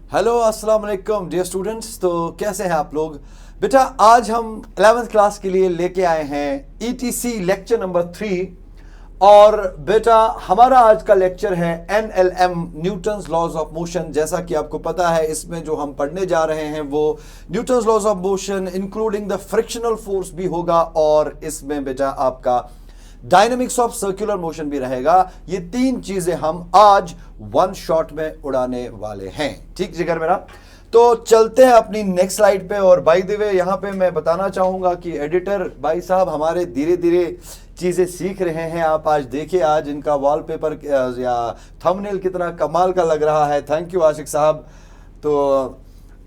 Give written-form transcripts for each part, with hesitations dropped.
Hello अस्सलाम वालेकुम dear students. तो कैसे हैं आप लोग? बेटा आज हम 11th क्लास के लिए लेके आए हैं ईटीसी लेक्चर नंबर 3। और बेटा हमारा आज का लेक्चर है N L M Newton's laws of motion. जैसा कि आपको पता है इसमें जो हम पढ़ने जा रहे हैं वो Newton's laws of motion including the frictional force भी होगा और इसमें बेटा आपका डायनेमिक्स ऑफ सर्कुलर मोशन भी रहेगा। ये तीन चीजें हम आज वन शॉट में उड़ाने वाले हैं। ठीक जिगर मेरा। तो चलते हैं अपनी नेक्स्ट स्लाइड पे। और बाय द वे यहाँ पे मैं बताना चाहूंगा कि एडिटर भाई साहब हमारे धीरे धीरे चीजें सीख रहे हैं। आप आज देखिए आज इनका वॉलपेपर या थंबनेल कितना कमाल का लग रहा है। थैंक यू आशिक साहब। तो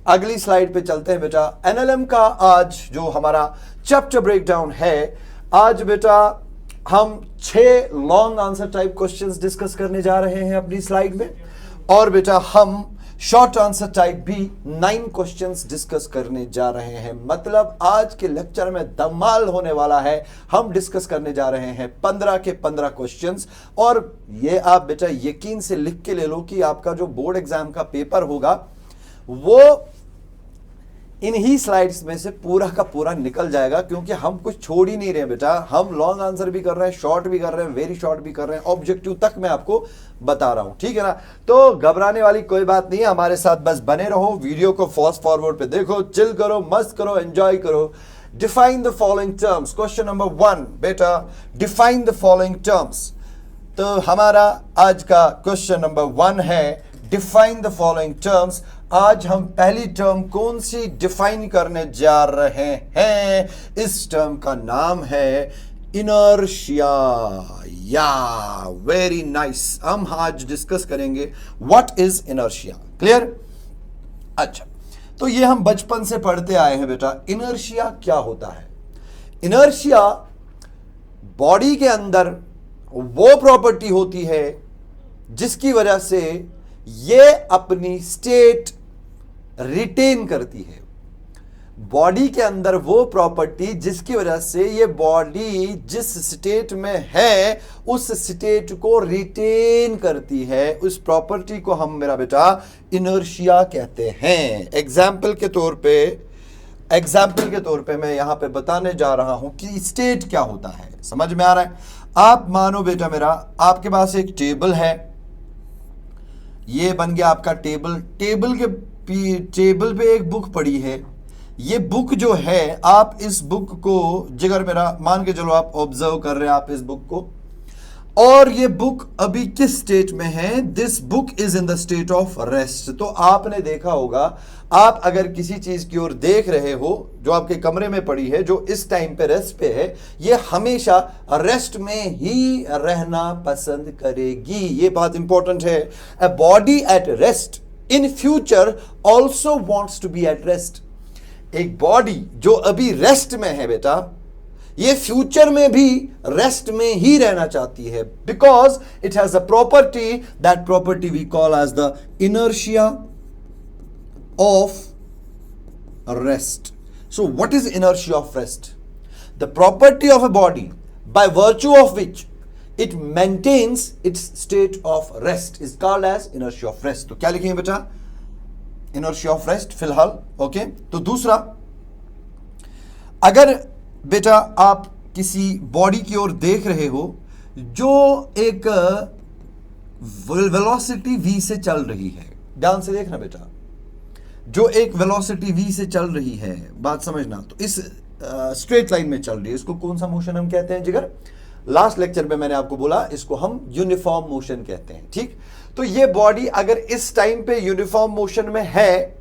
अगली स्लाइड पे चलते हैं बेटा। एनएलएम का आज जो हमारा चैप्टर ब्रेकडाउन है, आज बेटा हम 6 long answer type questions discuss करने जा रहे हैं अपनी स्लाइड में। और बेटा हम शॉर्ट आंसर टाइप भी 9 क्वेश्चंस डिस्कस करने जा रहे हैं। मतलब आज के लेक्चर में धमाल होने वाला है। हम डिस्कस करने जा रहे हैं 15 के 15 क्वेश्चंस। और ये आप बेटा यकीन से लिख के ले लो कि आपका जो बोर्ड एग्जाम का पेपर होगा वो इन्हीं स्लाइड्स में से पूरा का पूरा निकल जाएगा, क्योंकि हम कुछ छोड़ ही नहीं रहे बेटा। हम लॉन्ग आंसर भी कर रहे हैं, शॉर्ट भी कर रहे हैं, वेरी शॉर्ट भी कर रहे हैं, ऑब्जेक्टिव तक मैं आपको बता रहा हूं। ठीक है ना? तो घबराने वाली कोई बात नहीं है, हमारे साथ बस बने रहो। वीडियो को फास्ट फॉरवर्ड पे देखो, चिल करो, मस्त करो, एंजॉय करो। Define the following terms. Question number 1 बेटा, डिफाइन द फॉलोइंग टर्म्स। तो हमारा आज का क्वेश्चन नंबर 1 है डिफाइन द फॉलोइंग टर्म्स। आज हम पहली टर्म कौन सी डिफाइन करने जा रहे हैं? इस टर्म का नाम है इनर्शिया। या वेरी नाइस। हम आज डिस्कस करेंगे व्हाट इज इनर्शिया। क्लियर? अच्छा, तो ये हम बचपन से पढ़ते आए हैं बेटा। इनर्शिया क्या होता है? इनर्शिया बॉडी के अंदर वो प्रॉपर्टी होती है जिसकी वजह से ये अपनी स्टेट रिटेन करती है। बॉडी के अंदर वो प्रॉपर्टी जिसकी वजह से ये बॉडी जिस स्टेट में है उस स्टेट को रिटेन करती है, उस प्रॉपर्टी को हम मेरा बेटा इनर्शिया कहते हैं। एग्जाम्पल के तौर पे मैं यहां पे बताने जा रहा हूं कि स्टेट क्या होता है। समझ में आ रहा है? आप मानो बेटा मेरा, आपके पास एक टेबल है, ये बन गया आपका टेबल। टेबल पे एक बुक पड़ी है। ये बुक जो है, आप इस बुक को जिगर मेरा मान के चलो आप ऑब्जर्व कर रहे हैं आप इस बुक को, और ये बुक अभी किस स्टेट में है? This book is in the state of rest. तो आपने देखा होगा, आप अगर किसी चीज की ओर देख रहे हो जो आपके कमरे में पड़ी है, जो इस टाइम पे रेस्ट पे है, ये हमेशा रेस्ट में ही रहना पसंद करेगी। ये बात इंपॉर्टेंट है। A body at rest in future also wants to be at rest. एक बॉडी जो अभी रेस्ट में है बेटा, ये फ्यूचर में भी रेस्ट में ही रहना चाहती है, because it has a property, that property we call as the inertia of rest. So what is inertia of rest? The property of a body by virtue of which it maintains its state of rest is called as inertia of rest. तो क्या लिखेंगे बेटा? inertia of rest फिलहाल। Okay, तो दूसरा, अगर बेटा आप किसी बॉडी की ओर देख रहे हो जो एक वेलोसिटी v से चल रही है, ध्यान से देखना बेटा, जो एक वेलोसिटी v से चल रही है, बात समझना। तो इस स्ट्रेट लाइन में चल रही है, इसको कौन सा मोशन हम कहते हैं जिगर? लास्ट लेक्चर में मैंने आपको बोला इसको हम यूनिफॉर्म मोशन कहते हैं। ठीक, तो ये बॉडी अगर इस टाइम पे यूनिफॉर्म मोशन में है,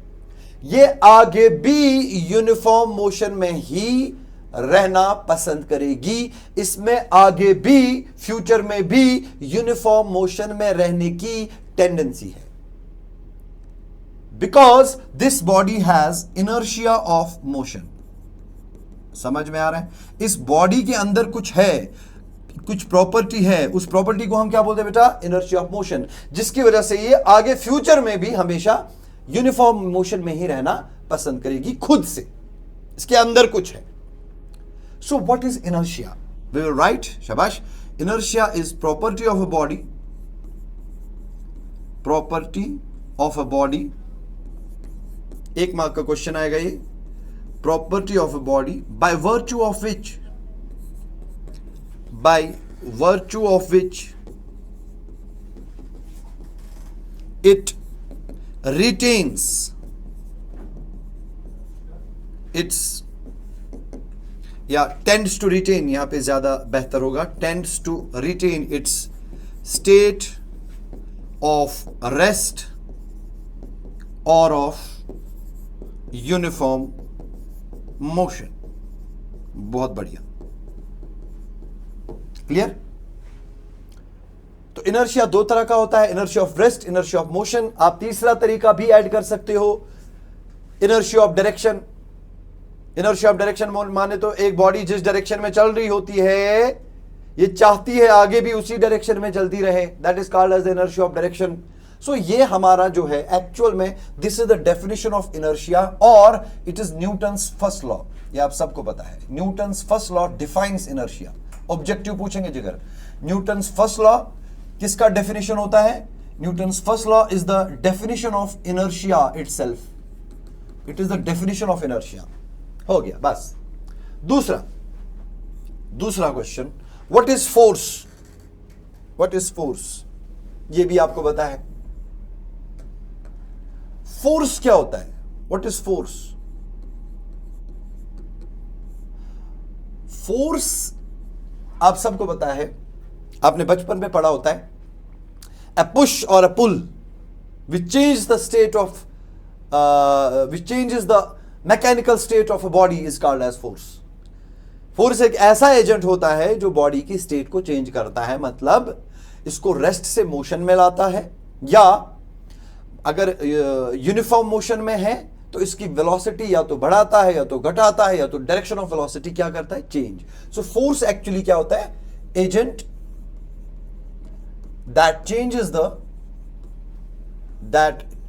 ये आगे भी यूनिफॉर्म मोशन में ही रहना पसंद करेगी। इसमें आगे भी फ्यूचर में भी यूनिफॉर्म मोशन में रहने की टेंडेंसी है, because this body has inertia of motion. समझ में आ रहा है? इस बॉडी के अंदर कुछ है, कुछ प्रॉपर्टी है, उस प्रॉपर्टी को हम क्या बोलते हैं बेटा? इनर्शिया ऑफ मोशन, जिसकी वजह से ये आगे फ्यूचर में भी हमेशा यूनिफॉर्म मोशन में ही रहना पसंद करेगी खुद से। इसके अंदर कुछ है। So what is inertia? We will write, शाबाश। Inertia is property of a body 1 mark का क्वेश्चन आएगा ये। Property of a body by virtue of which it retains its या tends to retain, यहां पे ज्यादा बेहतर होगा, tends to retain its state of rest or of uniform motion। बहुत बढ़िया, क्लियर। तो इनर्शिया दो तरह का होता है, inertia of rest, inertia of motion. आप तीसरा तरीका भी ऐड कर सकते हो, inertia of direction. Inertia of direction माने तो एक बॉडी जिस डायरेक्शन में चल रही होती है, ये चाहती है आगे भी उसी डायरेक्शन में चलती रहे, that is called as the inertia of direction. So ये हमारा जो है एक्चुअल में this is the definition of inertia, और it is Newton's first law. ये आप सबको पता है, Newton's first law defines inertia. Objective पूछेंगे जिगर, न्यूटन्स फर्स्ट लॉ किसका डेफिनेशन होता है? Newton's first law is the definition of inertia itself. It is the definition of inertia. हो गया बस। दूसरा question, what is force? What is force? ये भी आपको पता है। फोर्स क्या होता है? What is force? फोर्स आप सबको पता है, आपने बचपन में पढ़ा होता है, a push or a pull which changes the state of which changes the mechanical state of a body is called as force। Force एक ऐसा एजेंट होता है जो बॉडी की स्टेट को चेंज करता है, मतलब इसको रेस्ट से मोशन में लाता है, या अगर यूनिफॉर्म मोशन में है तो इसकी वेलोसिटी या तो बढ़ाता है या तो घटाता है, या तो डायरेक्शन ऑफ वेलोसिटी क्या करता है? चेंज। सो फोर्स एक्चुअली क्या होता है? Agent that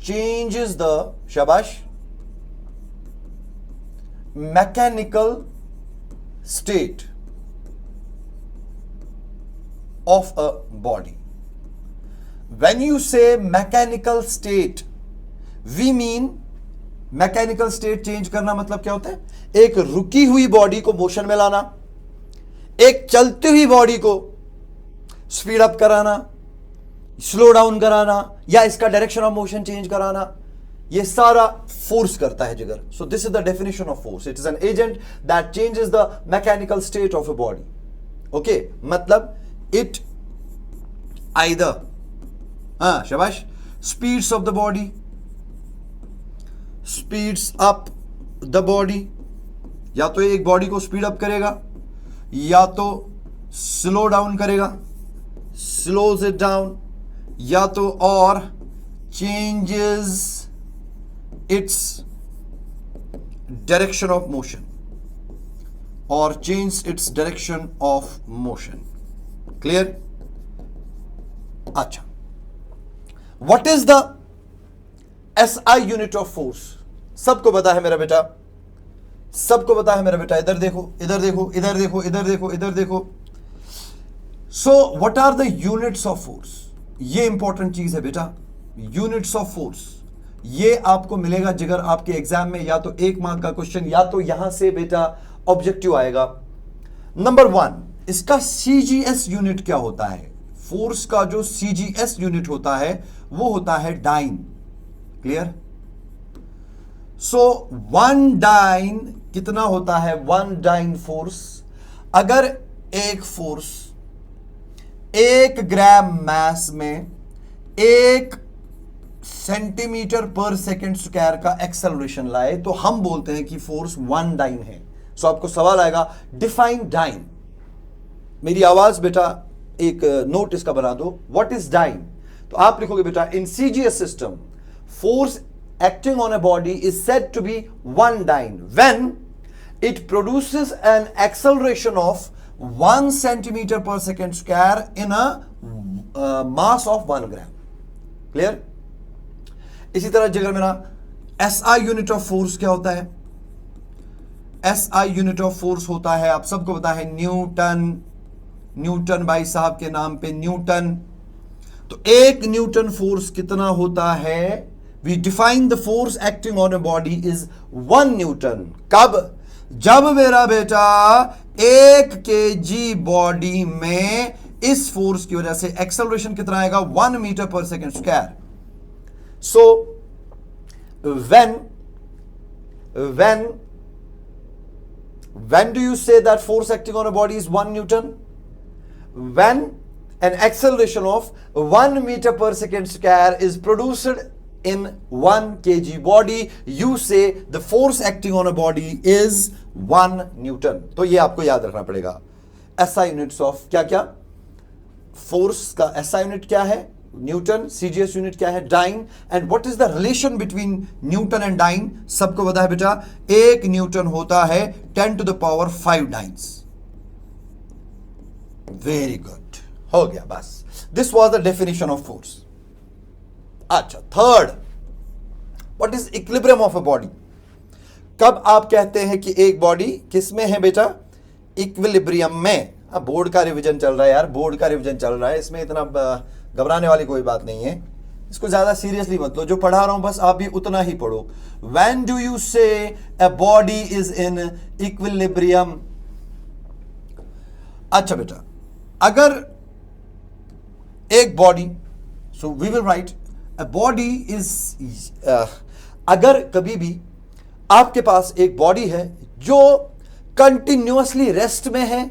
changes the shabash mechanical state of a body। when you say mechanical state, we mean mechanical state change करना मतलब क्या होता है? एक रुकी हुई बॉडी को मोशन में लाना, एक चलती हुई बॉडी को स्पीड अप कराना, स्लो डाउन कराना, या इसका डायरेक्शन ऑफ मोशन चेंज कराना, ये सारा फोर्स करता है जिगर। सो this is the definition of force. It is an agent that changes the mechanical state of a body. Okay, मतलब इट आइदर शाबाश speeds of the body, speeds up the body, या तो एक बॉडी को speed up करेगा या तो slow down करेगा, स्लोज इट डाउन, या तो और changes its direction of motion, और change its direction of motion. Clear? अच्छा, what is the SI unit of force? सबको पता है मेरा बेटा, सबको पता है मेरा बेटा। इधर देखो, इधर देखो, इधर देखो, इधर देखो, इधर देखो। So what are the units of force? ये इंपॉर्टेंट चीज है बेटा, यूनिट्स ऑफ फोर्स। ये आपको मिलेगा जिगर आपके एग्जाम में, या तो 1 मार्क का क्वेश्चन, या तो यहां से बेटा ऑब्जेक्टिव आएगा। नंबर 1, इसका सीजीएस यूनिट क्या होता है? फोर्स का जो सीजीएस यूनिट होता है वो होता है डाइन। क्लियर? सो 1 डाइन कितना होता है? 1 डाइन फोर्स, अगर एक फोर्स 1 ग्राम मास में 1 सेंटीमीटर पर सेकेंड स्क्वायर का एक्सेलरेशन लाए तो हम बोलते हैं कि फोर्स 1 डाइन है। सो आपको सवाल आएगा डिफाइन डाइन। मेरी आवाज बेटा एक नोट इसका बना दो, व्हाट इज डाइन? तो आप लिखोगे बेटा in CGS system force acting on a body is said to be 1 dyne when it produces an acceleration of 1 centimeter per second square in a mass of 1 gram। Clear? इसी तरह जगह मेरा SI unit of force क्या होता है? SI unit of force होता है, आप सबको पता है, न्यूटन। न्यूटन भाई साहब के नाम पे न्यूटन। तो 1 न्यूटन फोर्स कितना होता है? We define the force acting on a body is 1 newton. कब? जब मेरा बेटा 1 केजी बॉडी में इस फोर्स की वजह से एक्सेलरेशन कितना आएगा? 1 metre per second square. So when do you say that force acting on a body is 1 Newton? When an acceleration of 1 meter per second square is produced in 1 kg body, you say the force acting on a body is 1 Newton. तो ये आपको याद रखना पड़ेगा। SI units of क्या क्या? Force का SI unit क्या है? न्यूटन। CGS यूनिट क्या है? Dyne. And what is the relation between newton and dyne? सबको पता है बेटा, 1 न्यूटन होता है 10 to the power 5 dynes. Very good, हो गया बस। This was the definition of force. अच्छा, third, what is equilibrium of a body? कब आप कहते हैं कि एक बॉडी किस में है बेटा? इक्विलिब्रियम में। अब बोर्ड का रिवीजन चल रहा है यार, बोर्ड का रिवीजन चल रहा है, इसमें इतना घबराने वाली कोई बात नहीं है, इसको ज्यादा सीरियसली मत लो। जो पढ़ा रहा हूं बस आप भी उतना ही पढ़ो। When do you say a body is in equilibrium? अच्छा बेटा, अगर एक बॉडी, so we will write a body is, अगर कभी भी आपके पास एक बॉडी है जो कंटिन्यूअसली रेस्ट में है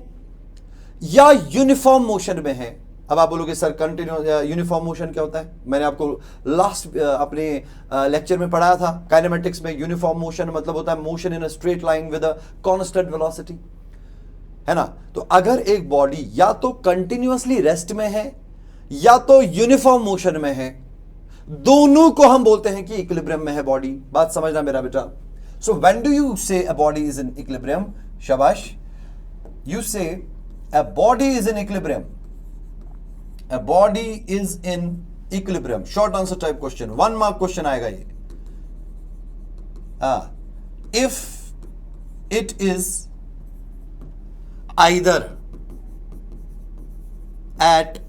या यूनिफॉर्म मोशन में है। अब आप बोलोगे सर कंटिन्यूअस यूनिफॉर्म मोशन क्या होता है? मैंने आपको लास्ट अपने लेक्चर में पढ़ाया था काइनेमेटिक्स में। यूनिफॉर्म मोशन मतलब होता है motion in a straight line with a constant velocity, है ना? तो अगर एक बॉडी या तो कंटिन्यूअसली रेस्ट में है या तो यूनिफॉर्म मोशन में है, दोनों को हम बोलते हैं कि इक्विलिब्रियम में है बॉडी। बात समझना मेरा बेटा। So when do you say a body is in equilibrium? शाबाश, you say a body is in equilibrium. A body is in equilibrium. Short answer type question, 1 mark question आएगा ये। If it is either at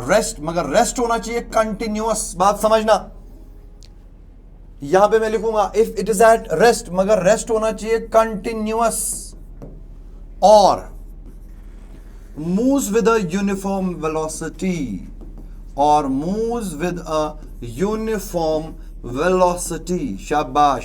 rest, मगर rest होना चाहिए continuous. बात समझना, यहां पे मैं लिखूंगा if it is at rest, मगर रेस्ट होना चाहिए कंटिन्यूअस, और moves with a uniform velocity, or moves with a uniform velocity। शाबाश।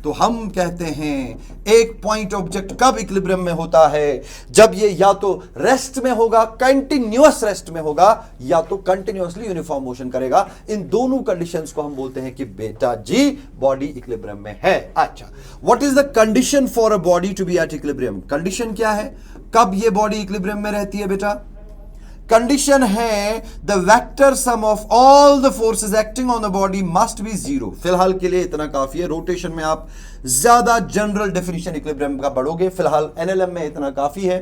तो हम कहते हैं एक पॉइंट ऑब्जेक्ट कब इक्विलिब्रियम में होता है? जब ये या तो रेस्ट में होगा, कंटिन्यूअस रेस्ट में होगा, या तो कंटिन्यूअसली यूनिफॉर्म मोशन करेगा। इन दोनों कंडीशंस को हम बोलते हैं कि बेटा जी बॉडी इक्विलिब्रियम में है। अच्छा, what is the condition for a body to be at equilibrium? Condition क्या है कब ये बॉडी इक्विलिब्रियम में रहती है बेटा? कंडीशन है the vector sum of all the forces acting on the body must be 0। फिलहाल के लिए इतना काफी है। रोटेशन में आप ज्यादा जनरल डेफिनेशन इक्विलिब्रियम का पढ़ोगे, फिलहाल एनएलएम में इतना काफी है।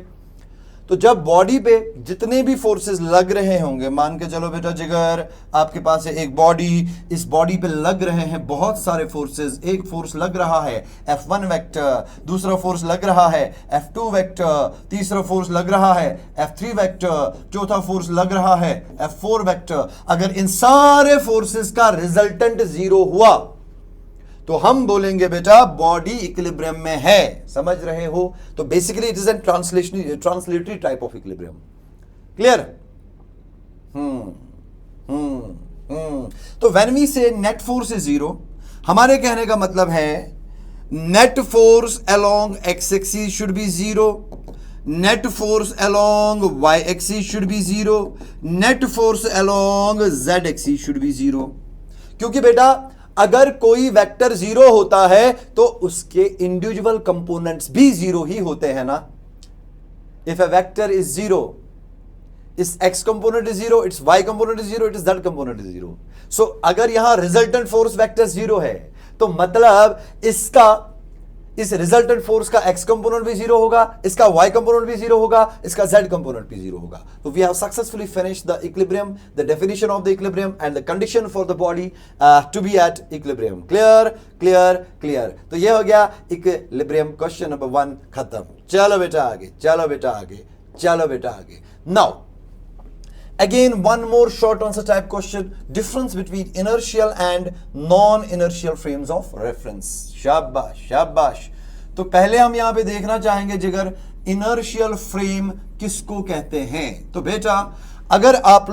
तो जब बॉडी पे जितने भी फोर्सेस लग रहे होंगे, मान के चलो बेटा जिगर आपके पास है एक बॉडी, इस बॉडी पे लग रहे हैं बहुत सारे फोर्सेस। एक फोर्स लग रहा है F1 वेक्टर, दूसरा फोर्स लग रहा है F2 वेक्टर, तीसरा फोर्स लग रहा है F3 वेक्टर, चौथा फोर्स लग रहा है F4 वेक्टर। अगर इन सारे फोर्सेस का रिजल्टेंट 0 हुआ तो हम बोलेंगे बेटा बॉडी इक्विलिब्रियम में है। समझ रहे हो? तो basically it is an translatory type of equilibrium. Clear? तो when we say net force is 0, हमारे कहने का मतलब है net force along x axis should be 0, net force along y axis should be 0, net force along z axis should be 0। क्योंकि बेटा अगर कोई वेक्टर 0 होता है तो उसके इंडिविजुअल कंपोनेंट्स भी 0 ही होते हैं ना। इफ अ वेक्टर इज 0, इस x component is 0, it's y component is 0, it is z component is 0। सो अगर यहां रिजल्टेंट फोर्स वेक्टर 0 है तो मतलब इस रिजल्टेंट फोर्स का x कंपोनेंट भी 0 होगा, इसका y कंपोनेंट भी 0 होगा, इसका z कंपोनेंट भी 0 होगा। तो we have successfully finished the equilibrium, the definition of the equilibrium and the condition for the body to be at equilibrium. Clear clear clear. तो ये हो गया इक्विलिब्रियम क्वेश्चन नंबर 1 खत्म। चलो बेटा आगे, चलो बेटा आगे, चलो बेटा आगे। Now Again, one more short answer type question. Difference between inertial and non-inertial frames of reference. शाबाश शाबाश। तो पहले हम यहां पे देखना चाहेंगे जिगर इनर्शियल फ्रेम किसको कहते हैं। तो बेटा अगर आप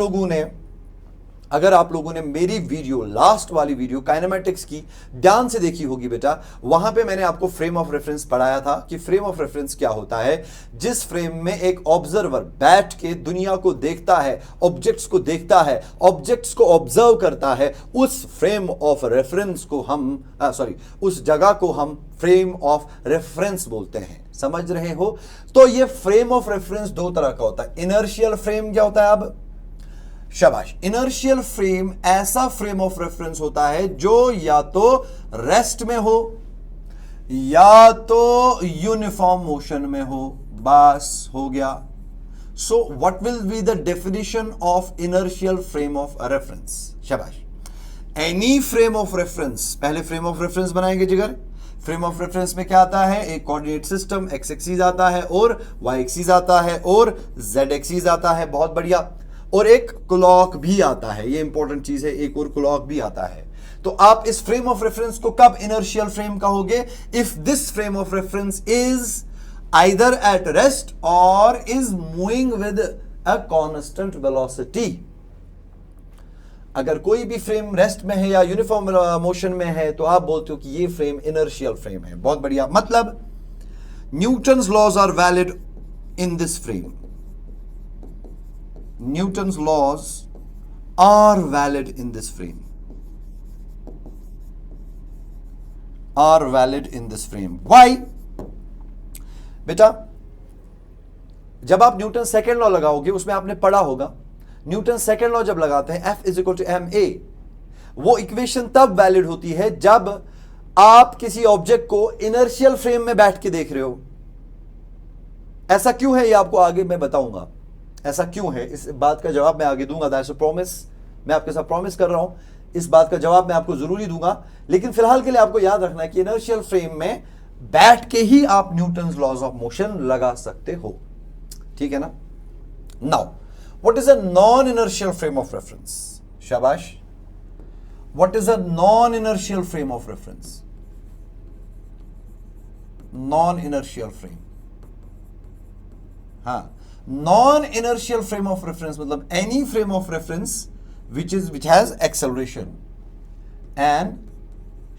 लोगों ने मेरी वीडियो, लास्ट वाली वीडियो काइनेमेटिक्स की ध्यान से देखी होगी बेटा, वहां पे मैंने आपको फ्रेम ऑफ रेफरेंस पढ़ाया था कि फ्रेम ऑफ रेफरेंस क्या होता है। जिस फ्रेम में एक ऑब्जर्वर बैठ के दुनिया को देखता है, ऑब्जेक्ट्स को देखता है, ऑब्जेक्ट्स को ऑब्जर्व करता है, उस फ्रेम ऑफ रेफरेंस को हम उस जगह को हम फ्रेम ऑफ रेफरेंस बोलते हैं। समझ रहे हो? तो ये फ्रेम ऑफ रेफरेंस दो तरह का होता है। इनर्शियल फ्रेम क्या होता है? अब शाबाश। इनर्शियल फ्रेम ऐसा फ्रेम ऑफ रेफरेंस होता है जो या तो रेस्ट में हो या तो यूनिफॉर्म मोशन में हो। बस हो गया। So what will be the definition of inertial frame of reference? शाबाश। एनी फ्रेम ऑफ रेफरेंस, पहले फ्रेम ऑफ रेफरेंस बनाएंगे जिगर। फ्रेम ऑफ रेफरेंस में क्या आता है? एक कोऑर्डिनेट सिस्टम एक्स एक्सिस आता है और वाई एक्सिस आता है और जेड एक्सिस आता है। बहुत बढ़िया। और एक क्लॉक भी आता है, ये इंपॉर्टेंट चीज है, एक और क्लॉक भी आता है। तो आप इस फ्रेम ऑफ रेफरेंस को कब इनर्शियल फ्रेम कहोगे? If this frame of reference is either at rest or is moving with a constant velocity. अगर कोई भी फ्रेम रेस्ट में है या यूनिफॉर्म मोशन में है तो आप बोलते हो कि ये फ्रेम इनर्शियल फ्रेम है। बहुत बढ़िया। मतलब Newton's laws are valid in this frame. Newton's laws are valid in this frame. Are valid in this frame. Why? बेटा, जब आप न्यूटन सेकेंड लॉ लगाओगे, उसमें आपने पढ़ा होगा, न्यूटन सेकेंड लॉ जब लगाते हैं F is equal to ma, वो इक्वेशन तब वैलिड होती है जब आप किसी ऑब्जेक्ट को इनर्शियल फ्रेम में बैठ के देख रहे हो। ऐसा क्यों है ये आपको आगे मैं बताऊंगा। ऐसा क्यों है, इस बात का जवाब मैं आगे दूंगा। That's a promise. मैं आपके साथ प्रॉमिस कर रहा हूं, इस बात का जवाब मैं आपको जरूरी दूंगा। लेकिन फिलहाल के लिए आपको याद रखना है कि इनर्शियल फ्रेम में बैठ के ही आप न्यूटन्स लॉज ऑफ मोशन लगा सकते हो। ठीक है ना? Now what is a non inertial frame of reference? शाबाश। What is a non inertial frame of reference? Non inertial frame, हाँ, non inertial frame of reference मतलब any frame of reference which has acceleration and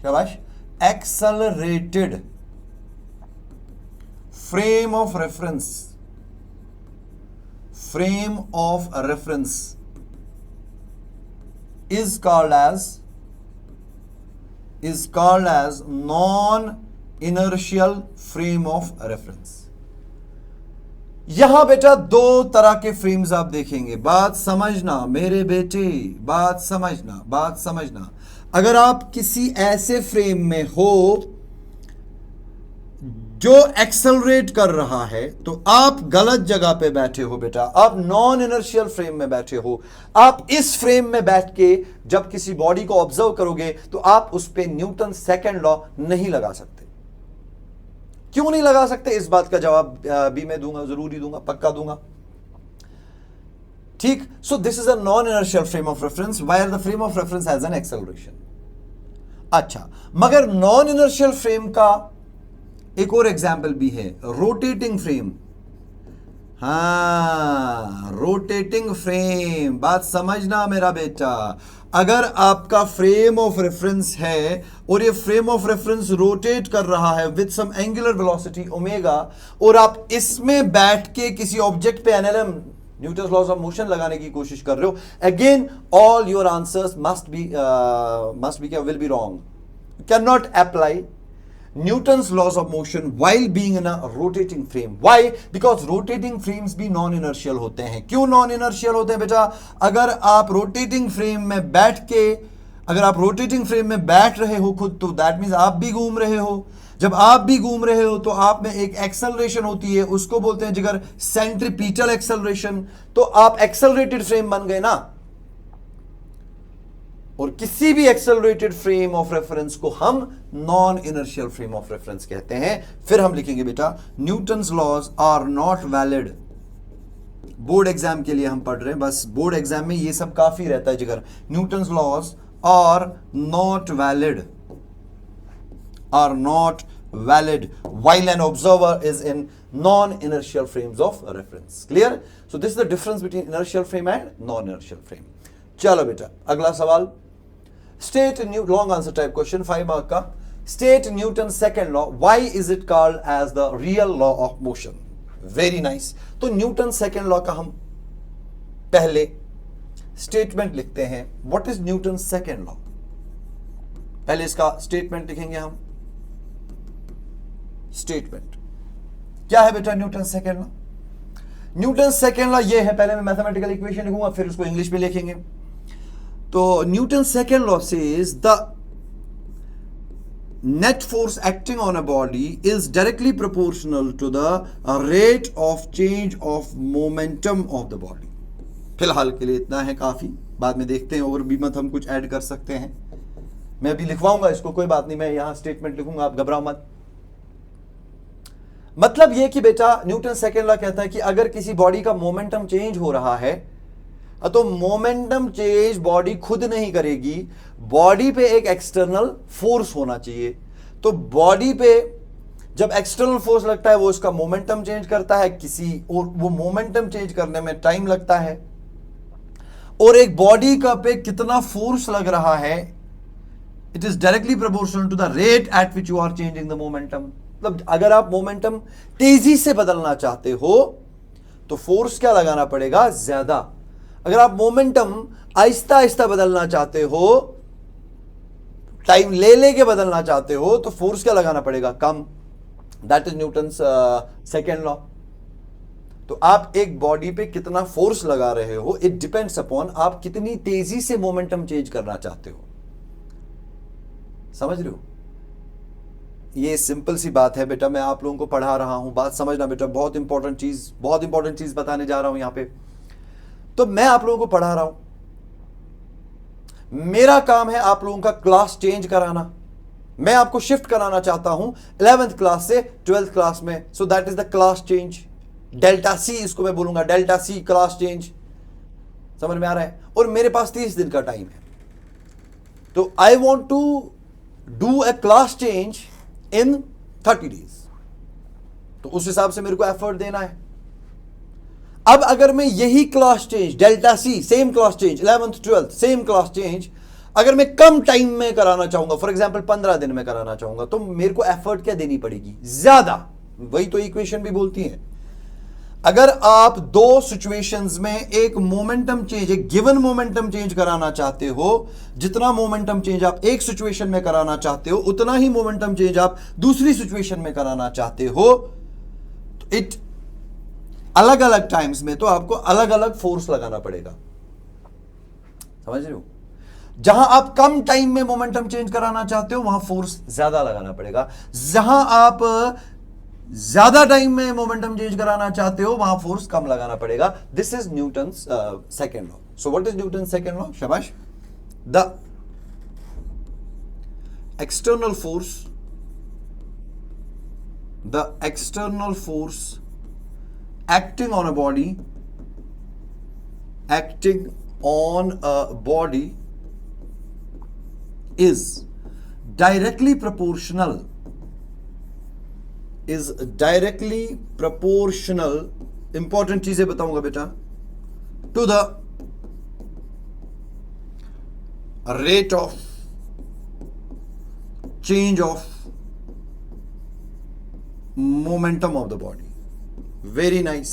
शाबाश accelerated frame of reference is called as non inertial frame of reference। यहां बेटा दो तरह के frames आप देखेंगे। बात समझना मेरे बेटे, बात समझना। अगर आप किसी ऐसे फ्रेम में हो जो एक्सेलरेट कर रहा है तो आप गलत जगह पे बैठे हो बेटा, आप नॉन इनर्शियल फ्रेम में बैठे हो। आप इस फ्रेम में बैठ के जब किसी बॉडी को ऑब्जर्व करोगे तो आप उस पे न्यूटन सेकंड लॉ नहीं लगा सकते। क्यों नहीं लगा सकते? इस बात का जवाब भी मैं दूंगा, जरूरी दूंगा, पक्का दूंगा। ठीक। सो this is a non inertial frame of reference wire the frame of reference has an acceleration. अच्छा, मगर नॉन इनर्शियल फ्रेम का एक और एग्जाम्पल भी है, रोटेटिंग फ्रेम। हाँ, रोटेटिंग फ्रेम। बात समझना मेरा बेटा, अगर आपका फ्रेम ऑफ रेफरेंस है और ये फ्रेम ऑफ रेफरेंस रोटेट कर रहा है with some angular velocity omega और आप इसमें बैठ के किसी ऑब्जेक्ट पे NLM Newton's laws of motion लगाने की कोशिश कर रहे हो, again all your answers must be will be wrong. Can not apply Newton's laws of motion while being in a rotating frame. Why? Because rotating frames भी non inertial होते हैं। क्यों नॉन इनर्शियल होते हैं बेटा? अगर आप रोटेटिंग फ्रेम में बैठ रहे हो खुद, तो दैट मीन्स आप भी घूम रहे हो। जब आप भी घूम रहे हो तो आप में एक एक्सेलरेशन होती है, उसको बोलते हैं जिगर सेंट्रीपिटल एक्सेलरेशन। तो आप एक्सेलरेटेड फ्रेम बन गए ना। और किसी भी एक्सेलरेटेड फ्रेम ऑफ रेफरेंस को हम non inertial frame of reference कहते हैं। फिर हम लिखेंगे बेटा, Newton's laws are not valid board exam के लिए हम पढ़ रहे हैं, बस बोर्ड एग्जाम में ये सब काफी रहता है जिगर। Newton's laws are not valid, are not valid while an observer is in non-inertial frames of reference. Clear? So this is the difference between inertial frame and non-inertial frame. चलो बेटा अगला सवाल, state long answer type question 5 mark का, state Newton's second law, why is it called as the real law of motion? Very nice. तो Newton second law का हम पहले statement लिखते हैं। What is Newton second law? पहले इसका statement लिखेंगे हम। स्टेटमेंट क्या है बेटा Newton second law? Newton second law ये है, पहले मैं मैथमेटिकल इक्वेशन लिखूंगा फिर उसको इंग्लिश में लिखेंगे। तो Newton second law says the net force acting on a body is directly proportional to the rate of change of momentum of the body. फिलहाल के लिए इतना है काफी, बाद में देखते हैं और भी मत हम कुछ ऐड कर सकते हैं। मैं अभी लिखवाऊंगा इसको, कोई बात नहीं, मैं यहां स्टेटमेंट लिखूंगा, आप घबराओ मत। मतलब ये कि बेटा न्यूटन सेकेंड लॉ कहता है कि अगर किसी बॉडी का मोमेंटम चेंज हो रहा है तो मोमेंटम चेंज बॉडी खुद नहीं करेगी, बॉडी पे एक एक्सटर्नल फोर्स होना चाहिए। तो बॉडी पे जब एक्सटर्नल फोर्स लगता है वो उसका मोमेंटम चेंज करता है, किसी और वो मोमेंटम चेंज करने में टाइम लगता है। और एक बॉडी का पे कितना फोर्स लग रहा है, it is directly proportional to the rate at which you are changing the momentum. मतलब अगर आप मोमेंटम तेजी से बदलना चाहते हो तो फोर्स क्या लगाना पड़ेगा? ज्यादा। अगर आप मोमेंटम आहिस्ता आहिस्ता बदलना चाहते हो, टाइम ले लेके बदलना चाहते हो, तो फोर्स क्या लगाना पड़ेगा? कम। That is Newton's second law. तो आप एक बॉडी पे कितना फोर्स लगा रहे हो, इट डिपेंड्स अपॉन आप कितनी तेजी से मोमेंटम चेंज करना चाहते हो। समझ रहे हो? ये सिंपल सी बात है बेटा, मैं आप लोगों को पढ़ा रहा हूं, बात समझना बेटा, बहुत इंपॉर्टेंट चीज बताने जा रहा हूं यहां पे। तो मैं आप लोगों को पढ़ा रहा हूं, मेरा काम है आप लोगों का क्लास चेंज कराना। मैं आपको शिफ्ट कराना चाहता हूं 11th क्लास से 12th क्लास में। So that is the class change, delta C इसको मैं बोलूंगा, डेल्टा सी क्लास चेंज। समझ में आ रहा है? और मेरे पास 30 दिन का टाइम है, तो I want to do a class change in 30 days. तो उस हिसाब से मेरे को एफर्ट देना है। अब अगर मैं यही class change delta C, same class change 11th 12th same class change, अगर मैं कम टाइम में कराना चाहूंगा, फॉर एग्जांपल 15 दिन में कराना चाहूंगा, तो मेरे को एफर्ट क्या देनी पड़ेगी? ज्यादा। वही तो इक्वेशन भी बोलती है। अगर आप दो सिचुएशंस में एक मोमेंटम चेंज, एक गिवन मोमेंटम चेंज कराना चाहते हो, जितना मोमेंटम चेंज आप एक सिचुएशन में कराना चाहते हो उतना ही मोमेंटम चेंज आप दूसरी सिचुएशन में कराना चाहते हो, तो इट अलग अलग टाइम्स में तो आपको अलग अलग फोर्स लगाना पड़ेगा। समझ रहे हो? जहां आप कम टाइम में मोमेंटम चेंज कराना चाहते हो वहां फोर्स ज्यादा लगाना पड़ेगा, जहां आप ज्यादा टाइम में मोमेंटम चेंज कराना चाहते हो वहां फोर्स कम लगाना पड़ेगा। This is Newton's second law. So what is Newton second law? शाबाश। The external force acting on a body is directly proportional important चीजें बताऊंगा बेटा, to the rate of change of momentum of the body. Very nice.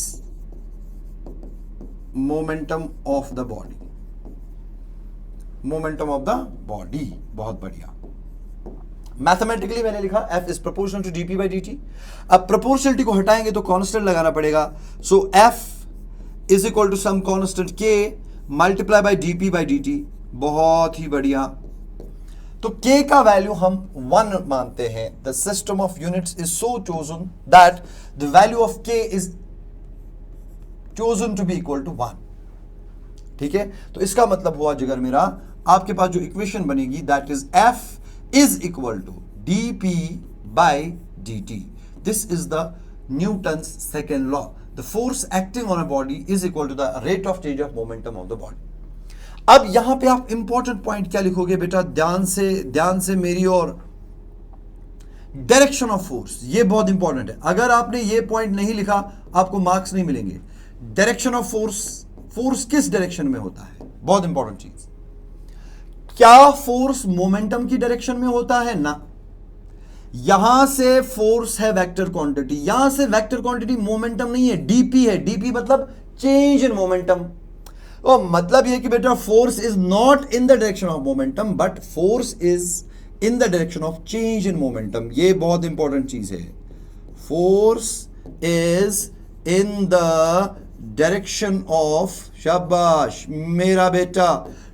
Momentum of the body. बहुत बढ़िया। Mathematically मैंने लिखा F is proportional to dp by dt। अब proportionality को हटाएंगे तो कांस्टेंट लगाना पड़ेगा। सो F is equal to some constant K multiply by dp by dt। बहुत ही बढ़िया। तो K का वैल्यू हम 1 मानते हैं। The system of units is so chosen that the value of K is chosen to be equal to 1। ठीक है, तो इसका मतलब हुआ जिगर मेरा, आपके पास जो इक्वेशन बनेगी that is F is equal to dp by dt। This is the Newton's second law. The force acting on a body is equal to the rate of change of momentum of the body. अब यहां पे आप important point क्या लिखोगे बेटा, ध्यान से मेरी और, डायरेक्शन ऑफ फोर्स, ये बहुत इंपॉर्टेंट है। अगर आपने ये पॉइंट नहीं लिखा आपको मार्क्स नहीं मिलेंगे। डायरेक्शन ऑफ फोर्स, फोर्स किस डायरेक्शन में होता है, बहुत इंपॉर्टेंट चीज। क्या फोर्स मोमेंटम की डायरेक्शन में होता है ना? यहां से फोर्स है वेक्टर क्वांटिटी, यहां से वेक्टर क्वांटिटी मोमेंटम नहीं है, डीपी है। डीपी मतलब चेंज इन मोमेंटम। और मतलब यह कि बेटा force is not in the direction of momentum but force is in the direction of change in momentum. ये बहुत इंपॉर्टेंट चीज है। Force is in the direction of, शाबाश मेरा बेटा,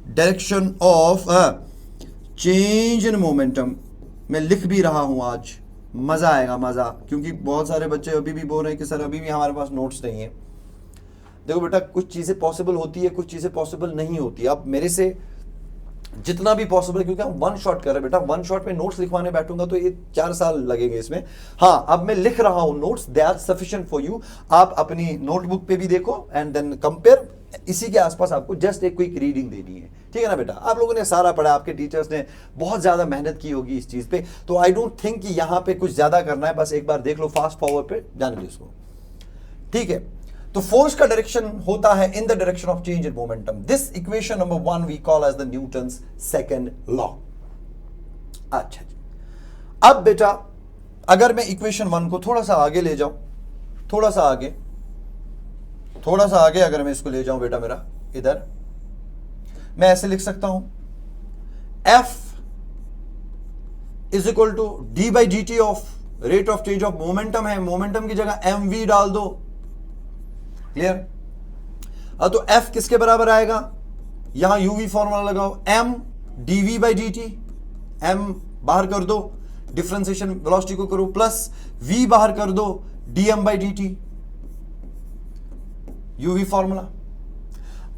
direction of change in momentum. मैं लिख भी रहा हूं आज, मजा आएगा मजा, क्योंकि बहुत सारे बच्चे अभी भी बोल रहे हैं कि सर अभी भी हमारे पास नोट्स नहीं है। देखो बेटा, कुछ चीजें पॉसिबल होती है, कुछ चीजें पॉसिबल नहीं होती। आप मेरे से जितना भी पॉसिबल है, क्योंकि हम वन शॉट कर रहे हैं बेटा, वन शॉट में नोट्स लिखवाने बैठूंगा तो ये 4 साल लगेंगे इसमें। हाँ, अब मैं लिख रहा हूं notes, they are sufficient for you. आप अपनी नोटबुक पे भी देखो एंड देन कंपेयर। इसी के आसपास आपको जस्ट एक क्विक रीडिंग देनी है, ठीक है ना बेटा। आप लोगों ने सारा पढ़ा, आपके टीचर्स ने बहुत ज्यादा मेहनत की होगी इस चीज पे, तो आई डोंट थिंक कि यहां पे कुछ ज्यादा करना है। बस एक बार देख लो, फास्ट फॉरवर्ड पे जाने दो इसको, ठीक है। तो फोर्स का डायरेक्शन होता है in the direction of change in momentum. This equation number 1 we call as the Newton's second law. अच्छा जी, अब बेटा अगर मैं इक्वेशन 1 को थोड़ा सा आगे ले जाऊं, थोड़ा सा आगे अगर मैं इसको ले जाऊं बेटा, मेरा इधर मैं ऐसे लिख सकता हूं, F is equal to d by d t of rate of change of momentum है, मोमेंटम की जगह mv डाल दो। क्लियर? तो F किसके बराबर आएगा, यहां यूवी फॉर्मूला लगाओ, m dv by dt, m बाहर कर दो, डिफरेंशिएशन वेलोसिटी को करो, प्लस v बाहर कर दो, dm by dt, UV formula.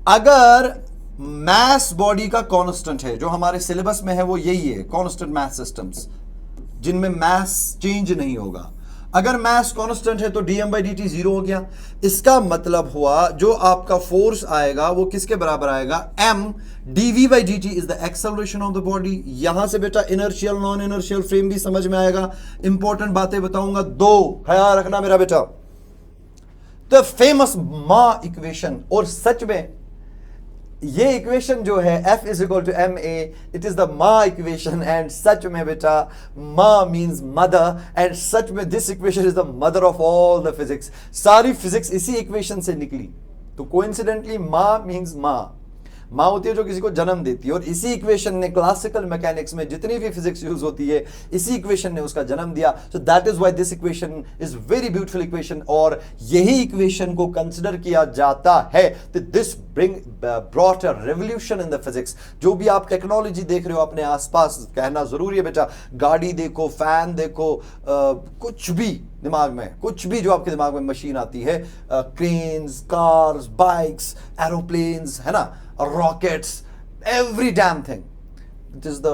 अगर मास बॉडी का कांस्टेंट है, जो हमारे सिलेबस में है वो यही है, कांस्टेंट मास सिस्टम्स जिनमें मास चेंज नहीं होगा। अगर मास कांस्टेंट है तो dm बाई dt 0 हो गया। इसका मतलब हुआ जो आपका फोर्स आएगा वो किसके बराबर आएगा, m dv by dt is the acceleration of the body. यहां से बेटा इनर्शियल नॉन इनर्शियल फ्रेम भी समझ में आएगा। इंपॉर्टेंट बातें बताऊंगा, 2 ख्याल रखना मेरा बेटा। द फेमस मा इक्वेशन, और सच में ये इक्वेशन जो है F is equal to ma, it is the ma equation. And सच में बेटा मा मींस मदर, एंड सच में this equation is the mother of all the physics. सारी फिजिक्स इसी इक्वेशन से निकली। तो कोइंसिडेंटली मा मींस माँ, माँ होती है जो किसी को जन्म देती है, और इसी इक्वेशन ने क्लासिकल मैकेनिक्स में जितनी भी फिजिक्स यूज होती है, इसी इक्वेशन ने उसका जन्म दिया। सो that is why this equation is very beautiful equation, और यही इक्वेशन को कंसिडर किया जाता है तो this brought a revolution in the physics. जो भी आप टेक्नोलॉजी देख रहे हो अपने आसपास, कहना जरूरी है बेटा, गाड़ी देखो, फैन देखो, कुछ भी दिमाग में, कुछ भी जो आपके दिमाग में मशीन आती है, क्रेन्स, कार्स, बाइक्स, एरोप्लेन्स, है ना, rockets, every damn thing, it is the